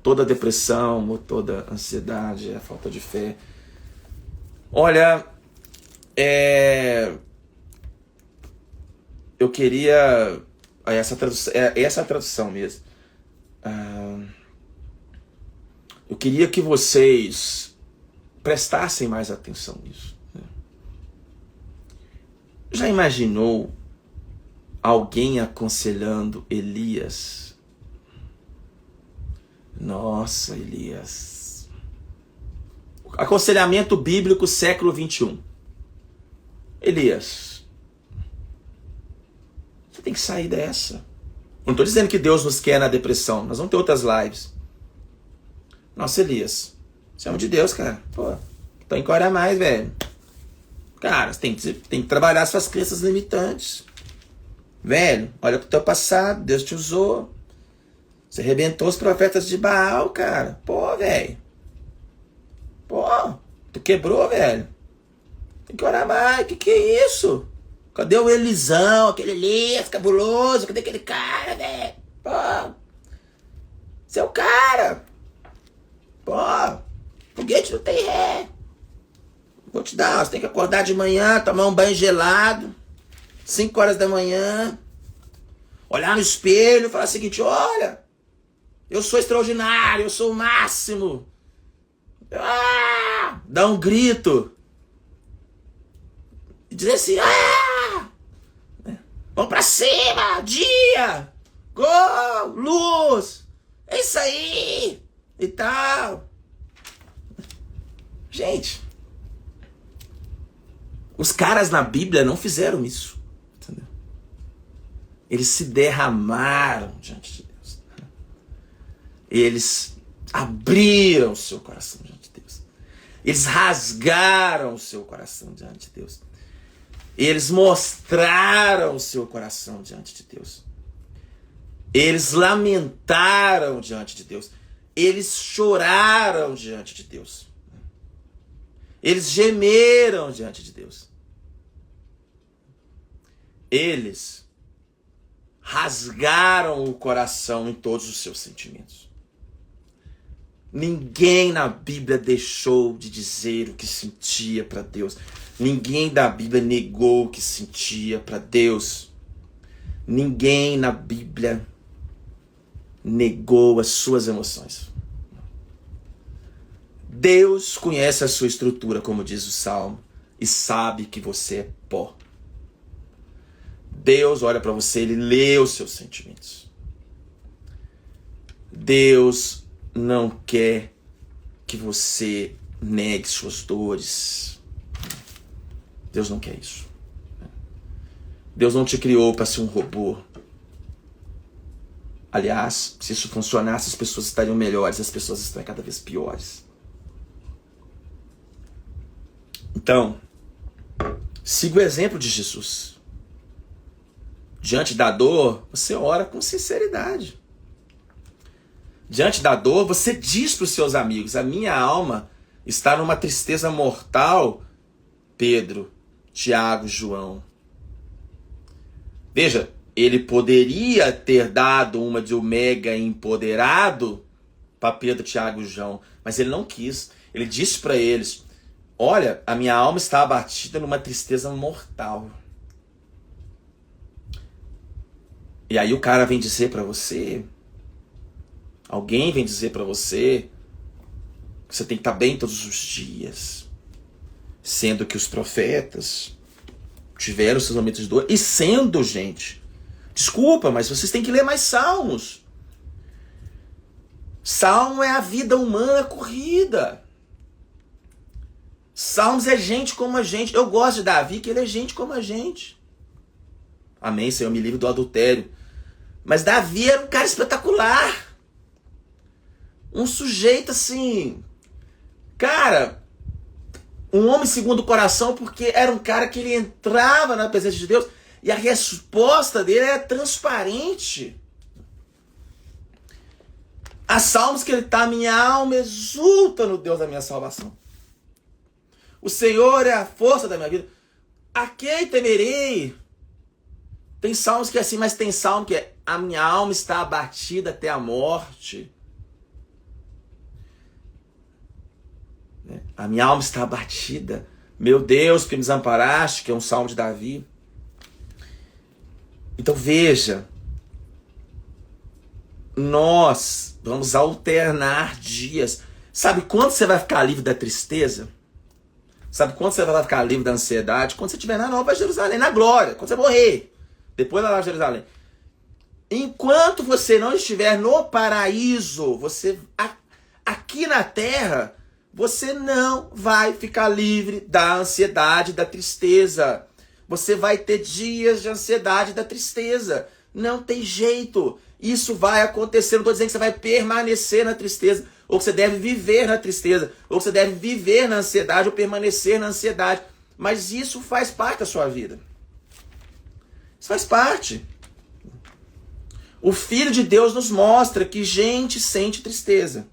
Speaker 1: toda depressão ou toda ansiedade é falta de fé, olha, eu queria... essa tradução mesmo. Eu queria que vocês prestassem mais atenção nisso. Já imaginou alguém aconselhando Elias Nossa, Elias. Aconselhamento bíblico século 21. Elias, você tem que sair dessa. Eu não estou dizendo que Deus nos quer na depressão. Nós vamos ter outras lives. Nossa, Elias, você é um de Deus, cara. Pô, então encara mais, velho. Cara, você tem que trabalhar suas crenças limitantes. Velho, olha pro teu passado. Deus te usou. Você arrebentou os profetas de Baal, cara. Pô, velho. Pô, tu quebrou, velho. Tem que orar mais. Que é isso? Cadê o Elisão? Aquele Elias cabuloso? Cadê aquele cara, velho? Pô. Você é o cara. Pô. Foguete não tem ré. Vou te dar. Você tem que acordar de manhã, tomar um banho gelado. 5 horas da manhã. Olhar no espelho e falar o seguinte: olha, eu sou extraordinário, eu sou o máximo. Ah! Dá um grito. E dizer assim: ah! Vamos pra cima! Dia! Gol! Luz! É isso aí! E tal. Gente, os caras na Bíblia não fizeram isso. Entendeu? Eles se derramaram diante de Deus. Eles abriram o seu coração diante de Deus. Eles rasgaram o seu coração diante de Deus. Eles mostraram o seu coração diante de Deus. Eles lamentaram diante de Deus. Eles choraram diante de Deus. Eles gemeram diante de Deus. Eles rasgaram o coração em todos os seus sentimentos. Ninguém na Bíblia deixou de dizer o que sentia para Deus. Ninguém da Bíblia negou o que sentia para Deus. Ninguém na Bíblia negou as suas emoções. Deus conhece a sua estrutura, como diz o Salmo, e sabe que você é pó. Deus olha para você, Ele lê os seus sentimentos. Deus não quer que você negue suas dores. Deus não quer isso. Deus não te criou para ser um robô. Aliás, se isso funcionasse, as pessoas estariam melhores, as pessoas estão cada vez piores. Então, siga o exemplo de Jesus. Diante da dor, você ora com sinceridade. Diante da dor, você diz para os seus amigos: a minha alma está numa tristeza mortal. Pedro, Tiago, João. Veja, ele poderia ter dado uma de um mega empoderado para Pedro, Tiago e João, mas ele não quis. Ele disse para eles: olha, a minha alma está abatida numa tristeza mortal. E aí o cara vem dizer para você, alguém vem dizer para você, que você tem que estar bem todos os dias. Sendo que os profetas tiveram seus momentos de dor. E sendo, gente, desculpa, mas vocês têm que ler mais salmos. Salmo é a vida humana corrida. Salmos é gente como a gente. Eu gosto de Davi, que ele é gente como a gente. Amém, Senhor, me livre do adultério. Mas Davi era um cara espetacular. Um sujeito assim... Cara, um homem segundo o coração, porque era um cara que ele entrava na presença de Deus e a resposta dele era transparente. Há salmos que ele está: minha alma exulta no Deus da minha salvação. O Senhor é a força da minha vida. A quem temerei? Tem salmos que é assim, mas tem salmo que é: a minha alma está abatida até a morte. A minha alma está abatida. Meu Deus, porque me desamparaste, que é um salmo de Davi. Então veja, nós vamos alternar dias. Sabe quando você vai ficar livre da tristeza? Sabe quando você vai ficar livre da ansiedade? Quando você estiver na Nova Jerusalém, na glória, quando você morrer. Depois da Nova Jerusalém. Enquanto você não estiver no paraíso, aqui na terra, você não vai ficar livre da ansiedade, da tristeza. Você vai ter dias de ansiedade, da tristeza. Não tem jeito. Isso vai acontecer. Não estou dizendo que você vai permanecer na tristeza, ou que você deve viver na tristeza, ou que você deve viver na ansiedade, ou permanecer na ansiedade. Mas isso faz parte da sua vida. Isso faz parte. O Filho de Deus nos mostra que gente sente tristeza.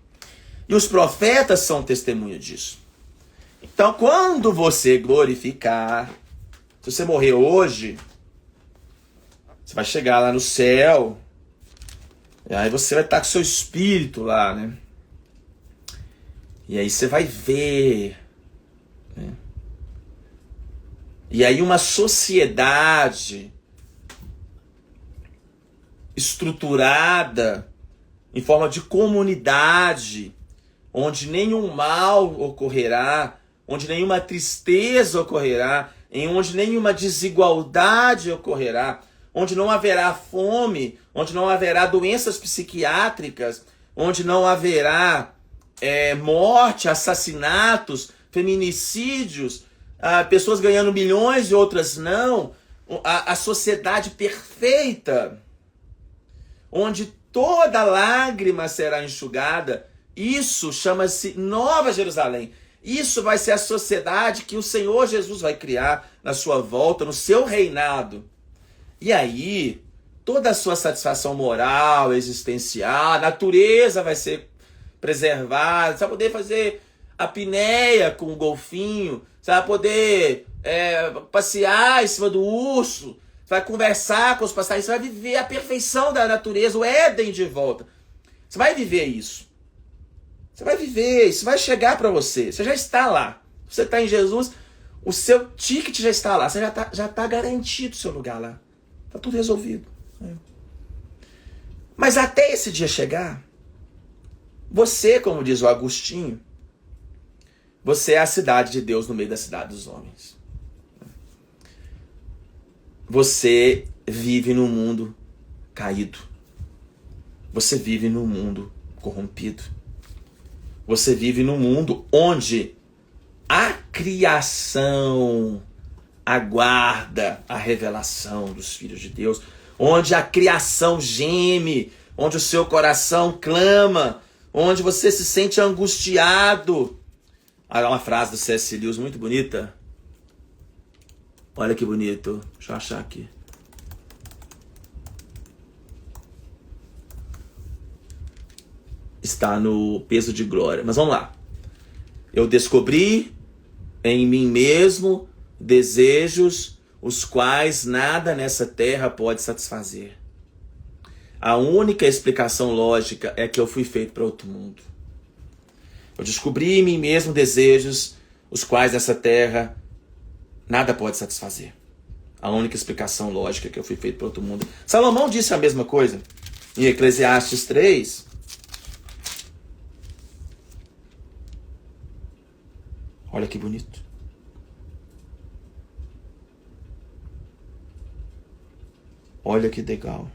Speaker 1: E os profetas são testemunha disso. Então, quando você glorificar, se você morrer hoje, você vai chegar lá no céu, e aí você vai estar com seu espírito lá, né? E aí você vai ver, né? E aí uma sociedade estruturada em forma de comunidade, onde nenhum mal ocorrerá, onde nenhuma tristeza ocorrerá, em onde nenhuma desigualdade ocorrerá, onde não haverá fome, onde não haverá doenças psiquiátricas, onde não haverá morte, assassinatos, feminicídios, pessoas ganhando milhões e outras não, a sociedade perfeita, onde toda lágrima será enxugada. Isso chama-se Nova Jerusalém. Isso vai ser a sociedade que o Senhor Jesus vai criar na sua volta, no seu reinado. E aí, toda a sua satisfação moral, existencial, a natureza vai ser preservada. Você vai poder fazer apneia com o golfinho. Você vai poder passear em cima do urso. Você vai conversar com os passarinhos. Você vai viver a perfeição da natureza, o Éden de volta. Você vai viver isso. Você vai viver, isso vai chegar para você. Você já está lá. Você está em Jesus, o seu ticket já está lá. Você já tá garantido o seu lugar lá. Está tudo resolvido. Mas até esse dia chegar, você, como diz o Agostinho, você é a cidade de Deus no meio da cidade dos homens. Você vive num mundo caído. Você vive num mundo corrompido. Você vive num mundo onde a criação aguarda a revelação dos filhos de Deus, onde a criação geme, onde o seu coração clama, onde você se sente angustiado. Olha uma frase do C.S. Lewis muito bonita. Olha que bonito. Deixa eu achar aqui. Está no Peso de Glória. Mas vamos lá. Eu descobri em mim mesmo desejos os quais nada nessa terra pode satisfazer. A única explicação lógica é que eu fui feito para outro mundo. Eu descobri em mim mesmo desejos os quais essa terra nada pode satisfazer. A única explicação lógica é que eu fui feito para outro mundo. Salomão disse a mesma coisa em Eclesiastes 3. Olha que bonito. Olha que legal.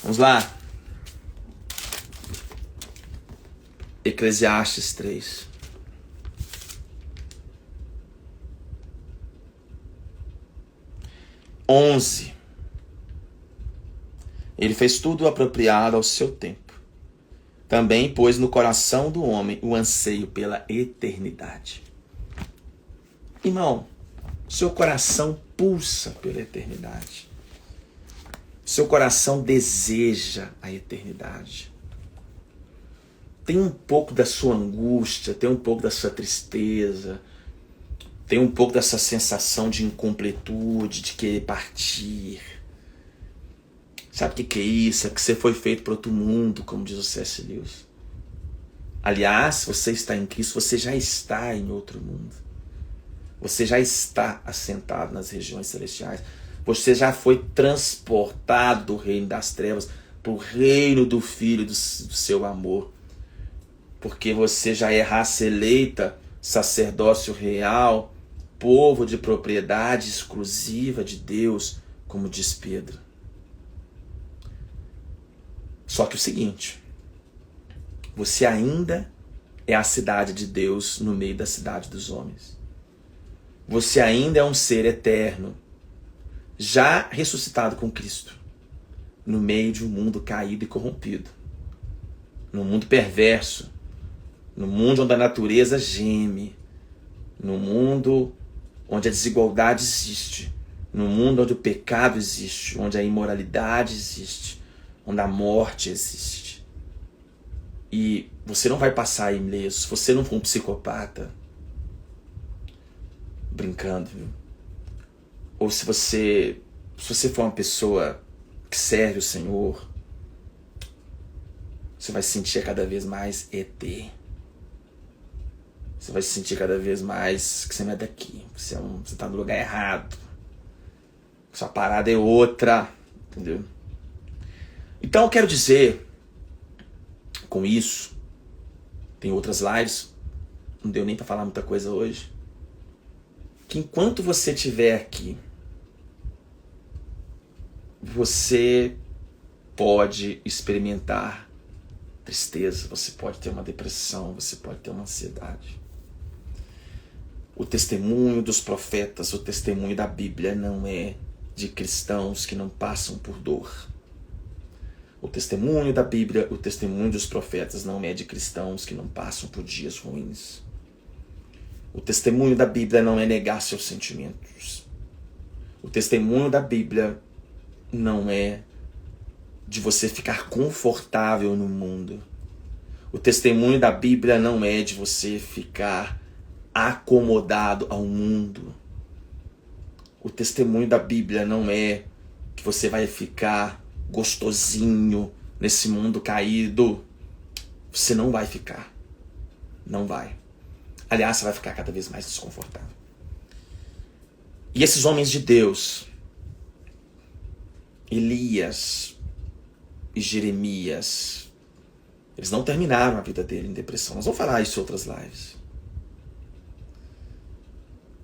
Speaker 1: Vamos lá. Eclesiastes 3. Ele fez tudo apropriado ao seu tempo. Também pôs no coração do homem o anseio pela eternidade. Irmão, seu coração pulsa pela eternidade. Seu coração deseja a eternidade. Tem um pouco da sua angústia, tem um pouco da sua tristeza, tem um pouco dessa sensação de incompletude, de querer partir. Sabe o que é isso? É que você foi feito para outro mundo, como diz o C.S. Lewis. Aliás, se você está em Cristo, você já está em outro mundo. Você já está assentado nas regiões celestiais. Você já foi transportado do reino das trevas para o reino do Filho do seu amor. Porque você já é raça eleita, sacerdócio real, povo de propriedade exclusiva de Deus, como diz Pedro. Só que o seguinte, você ainda é a cidade de Deus no meio da cidade dos homens. Você ainda é um ser eterno, já ressuscitado com Cristo, no meio de um mundo caído e corrompido, num mundo perverso, no mundo onde a natureza geme, no mundo onde a desigualdade existe, no mundo onde o pecado existe, onde a imoralidade existe, onde a morte existe. E você não vai passar ileso, se você não for um psicopata, brincando, viu? Ou se você for uma pessoa que serve o Senhor, você vai se sentir cada vez mais ET. Você vai se sentir cada vez mais que você não é daqui. Você tá no lugar errado. Sua parada é outra. Entendeu? Então eu quero dizer, com isso, tem outras lives, não deu nem para falar muita coisa hoje, que enquanto você estiver aqui, você pode experimentar tristeza, você pode ter uma depressão, você pode ter uma ansiedade. O testemunho dos profetas, o testemunho da Bíblia não é de cristãos que não passam por dor. O testemunho da Bíblia, o testemunho dos profetas não é de cristãos que não passam por dias ruins. O testemunho da Bíblia não é negar seus sentimentos. O testemunho da Bíblia não é de você ficar confortável no mundo. O testemunho da Bíblia não é de você ficar acomodado ao mundo. O testemunho da Bíblia não é que você vai ficar gostosinho nesse mundo caído. Você não vai ficar. Não vai. Aliás, você vai ficar cada vez mais desconfortável. E esses homens de Deus, Elias e Jeremias, eles não terminaram a vida dele em depressão. Nós vamos falar isso em outras lives.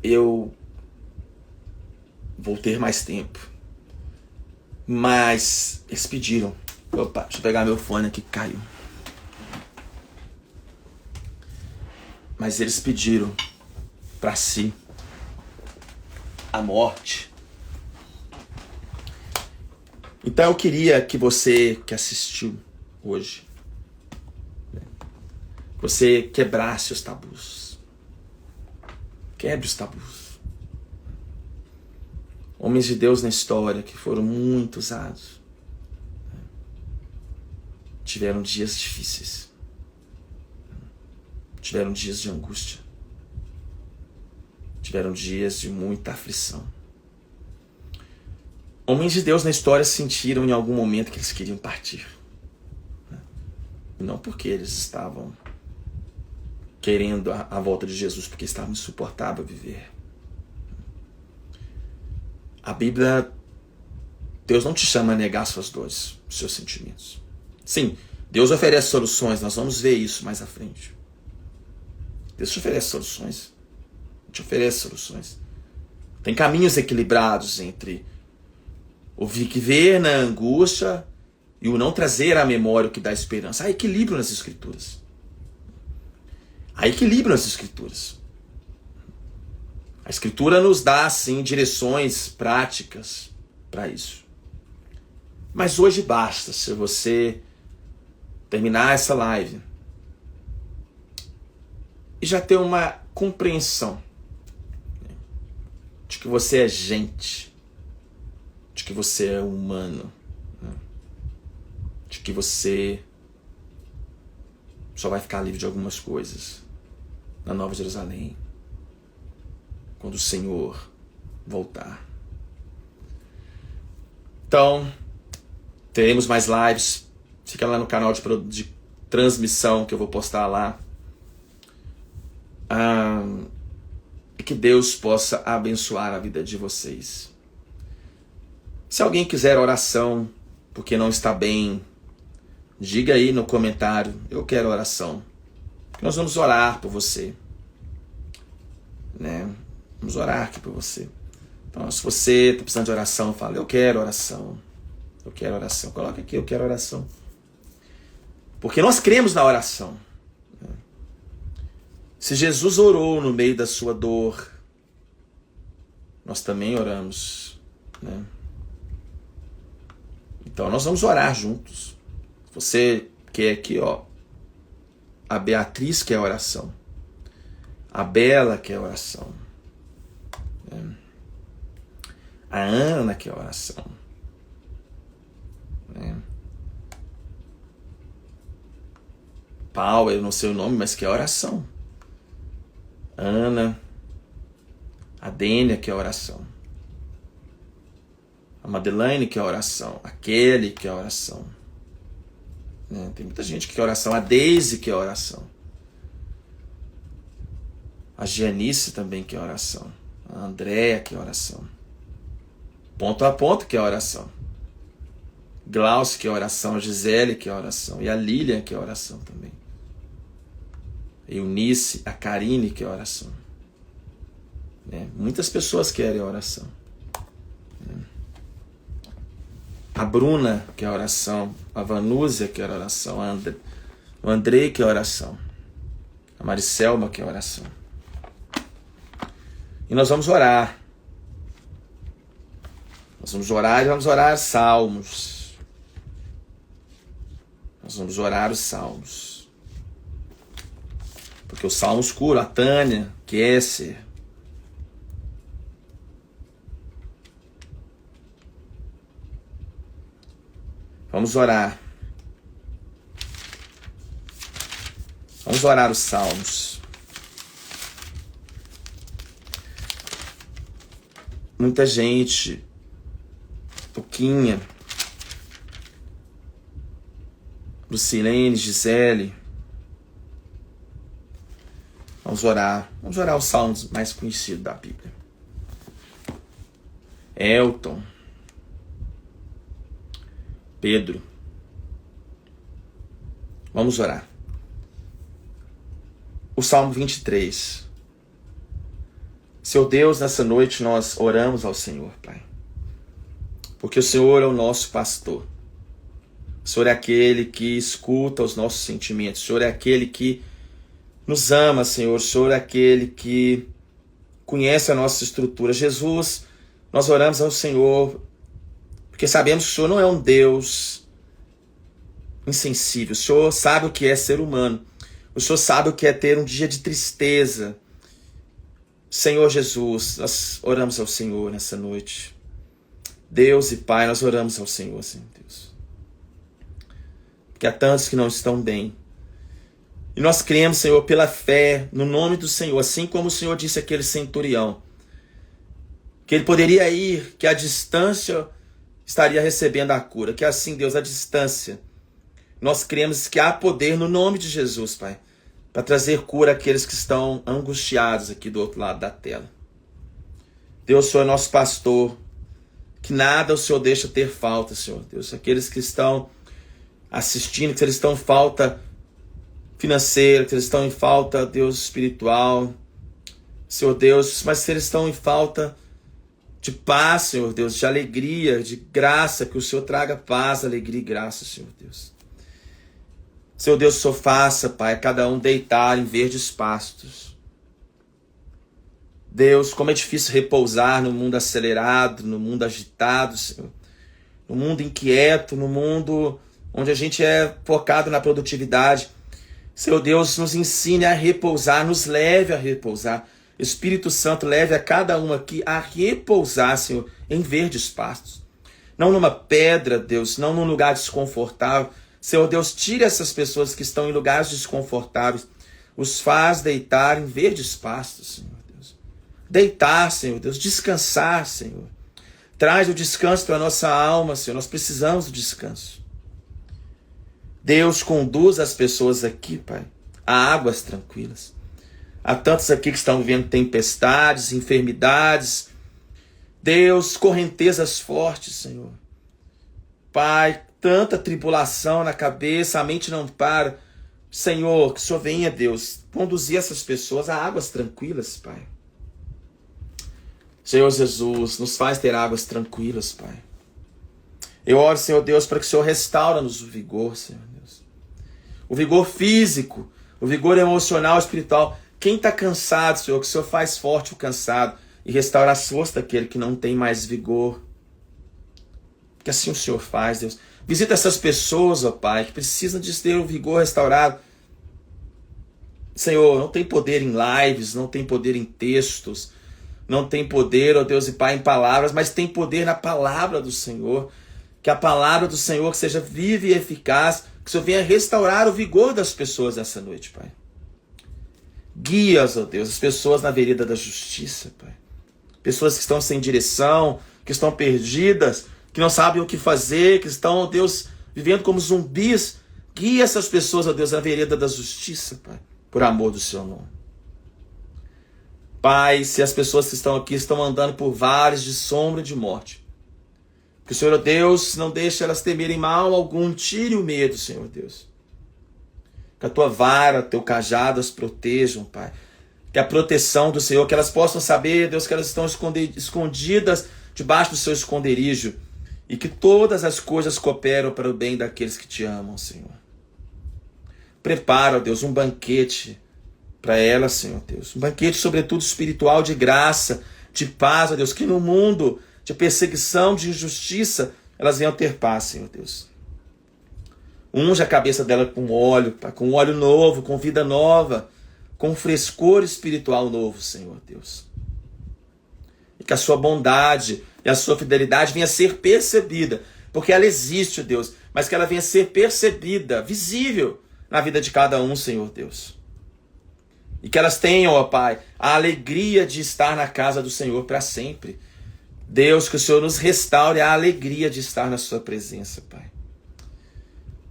Speaker 1: Eu vou ter mais tempo. Mas eles pediram. Opa, deixa eu pegar meu fone aqui que caiu. Mas eles pediram para si a morte. Então eu queria que você que assistiu hoje, você quebrasse os tabus. Quebre os tabus. Homens de Deus na história que foram muito usados tiveram dias difíceis. Tiveram dias de angústia. Tiveram dias de muita aflição. Homens de Deus na história sentiram em algum momento que eles queriam partir. Não porque eles estavam querendo a volta de Jesus, porque estava insuportável viver. A Bíblia, Deus não te chama a negar suas dores, seus sentimentos. Sim, Deus oferece soluções, nós vamos ver isso mais à frente. Deus te oferece soluções. Te oferece soluções. Tem caminhos equilibrados entre o viver na angústia e o não trazer à memória o que dá esperança. Há equilíbrio nas Escrituras. Há equilíbrio nas Escrituras. A Escritura nos dá, sim, direções práticas para isso. Mas hoje basta, se você terminar essa live e já ter uma compreensão de que você é gente, de que você é humano, de que você só vai ficar livre de algumas coisas na Nova Jerusalém, quando o Senhor voltar. Então, teremos mais lives. Fica lá no canal de transmissão que eu vou postar lá. E que Deus possa abençoar a vida de vocês. Se alguém quiser oração porque não está bem, diga aí no comentário, eu quero oração. Nós vamos orar por você. Né? Vamos orar aqui por você. Então, se você está precisando de oração, fala, eu quero oração. Eu quero oração. Coloca aqui, eu quero oração. Porque nós cremos na oração. Se Jesus orou no meio da sua dor, nós também oramos, né? Então nós vamos orar juntos. Você quer aqui, ó, a Beatriz quer oração, a Bela quer oração, né? A Ana quer oração, né? Paulo, eu não sei o nome, mas quer oração. Ana, a Dênia quer oração, a Madeleine quer oração, a Kelly quer oração, né? Tem muita gente que quer oração, a Daisy quer oração, a Gianice também quer oração, a Andréia quer oração, Ponto a Ponto quer oração, Glaucio quer oração, a Gisele quer oração, e a Lilian quer oração também, a Eunice, a Karine quer oração, né? Muitas pessoas querem oração, né? A Bruna quer oração, a Vanúzia quer oração, o Andrei quer oração, a Maricelma quer oração. E nós vamos orar. Nós vamos orar e vamos orar salmos. Nós vamos orar os salmos. Porque os salmos curam. A Tânia, Kesser. Vamos orar. Vamos orar os salmos. Muita gente, Tuquinha, Lucilene, Gisele. Vamos orar os salmos mais conhecidos da Bíblia. Elton, Pedro. Vamos orar. O Salmo 23. Seu Deus, nessa noite nós oramos ao Senhor, Pai. Porque o Senhor é o nosso pastor. O Senhor é aquele que escuta os nossos sentimentos. O Senhor é aquele que nos ama, Senhor. O Senhor é aquele que conhece a nossa estrutura. Jesus, nós oramos ao Senhor porque sabemos que o Senhor não é um Deus insensível. O Senhor sabe o que é ser humano. O Senhor sabe o que é ter um dia de tristeza. Senhor Jesus, nós oramos ao Senhor nessa noite. Deus e Pai, nós oramos ao Senhor, Senhor Deus. Porque há tantos que não estão bem. E nós cremos, Senhor, pela fé, no nome do Senhor, assim como o Senhor disse àquele centurião, que ele poderia ir, que a distância estaria recebendo a cura. Que assim, Deus, a distância, nós cremos que há poder no nome de Jesus, Pai, para trazer cura àqueles que estão angustiados aqui do outro lado da tela. Deus, o Senhor é nosso pastor, que nada o Senhor deixa ter falta, Senhor Deus. Aqueles que estão assistindo, que eles estão em falta financeira, que eles estão em falta, Deus, espiritual, Senhor Deus, mas se eles estão em falta de paz, Senhor Deus, de alegria, de graça, que o Senhor traga paz, alegria e graça, Senhor Deus. Senhor Deus, o Senhor faça, Pai, cada um deitar em verdes pastos. Deus, como é difícil repousar no mundo acelerado, no mundo agitado, Senhor. No mundo inquieto, no mundo onde a gente é focado na produtividade. Senhor Deus, nos ensine a repousar, nos leve a repousar. Espírito Santo, leve a cada um aqui a repousar, Senhor, em verdes pastos. Não numa pedra, Deus, não num lugar desconfortável. Senhor Deus, tire essas pessoas que estão em lugares desconfortáveis. Os faz deitar em verdes pastos, Senhor Deus. Deitar, Senhor Deus, descansar, Senhor. Traz o descanso para a nossa alma, Senhor. Nós precisamos do descanso. Deus, conduz as pessoas aqui, Pai, a águas tranquilas. Há tantos aqui que estão vivendo tempestades, enfermidades. Deus, correntezas fortes, Senhor. Pai, tanta tribulação na cabeça, a mente não para. Senhor, que o Senhor venha, Deus, conduzir essas pessoas a águas tranquilas, Pai. Senhor Jesus, nos faz ter águas tranquilas, Pai. Eu oro, Senhor Deus, para que o Senhor restaura-nos o vigor, Senhor Deus. o vigor físico, o vigor emocional, espiritual. Quem está cansado, Senhor, que o Senhor faz forte o cansado e restaura as forças daquele que não tem mais vigor. Que assim o Senhor faz, Deus. Visita essas pessoas, ó Pai, que precisam de ter o vigor restaurado. Senhor, não tem poder em lives, não tem poder em textos, não tem poder, ó Deus e Pai, em palavras, mas tem poder na palavra do Senhor. Que a palavra do Senhor que seja viva e eficaz, que o Senhor venha restaurar o vigor das pessoas nessa noite, Pai. Guia-as, ó Deus, as pessoas na vereda da justiça, Pai. Pessoas que estão sem direção, que estão perdidas, que não sabem o que fazer, que estão, ó Deus, vivendo como zumbis. Guia essas pessoas, ó Deus, na vereda da justiça, Pai, por amor do Seu nome. Pai, se as pessoas que estão aqui estão andando por vales de sombra e de morte, que o Senhor, ó Deus, não deixe elas temerem mal algum, tire o medo, Senhor Deus. Que a Tua vara, Teu cajado as protejam, Pai. Que a proteção do Senhor, que elas possam saber, Deus, que elas estão escondidas debaixo do Seu esconderijo e que todas as coisas cooperam para o bem daqueles que Te amam, Senhor. Prepara, ó Deus, um banquete para elas, Senhor Deus. Um banquete, sobretudo, espiritual, de graça, de paz, ó Deus, que no mundo de perseguição, de injustiça, elas venham ter paz, Senhor Deus. Unge a cabeça dela com óleo, Pai, com óleo novo, com vida nova, com frescor espiritual novo, Senhor Deus. E que a Sua bondade e a Sua fidelidade venha a ser percebida, porque ela existe, Deus, mas que ela venha a ser percebida, visível na vida de cada um, Senhor Deus. E que elas tenham, ó Pai, a alegria de estar na casa do Senhor para sempre. Deus, que o Senhor nos restaure a alegria de estar na Sua presença, Pai.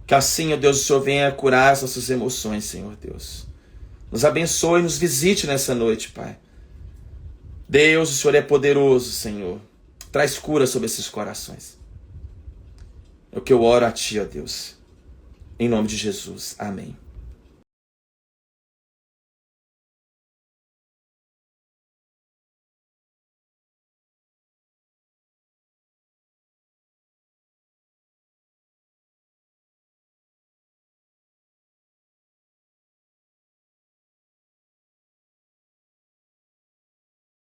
Speaker 1: Que assim, ó Deus, o Senhor venha curar as nossas emoções, Senhor Deus. Nos abençoe e nos visite nessa noite, Pai. Deus, o Senhor é poderoso, Senhor. Traz cura sobre esses corações. É o que eu oro a Ti, ó Deus. Em nome de Jesus. Amém.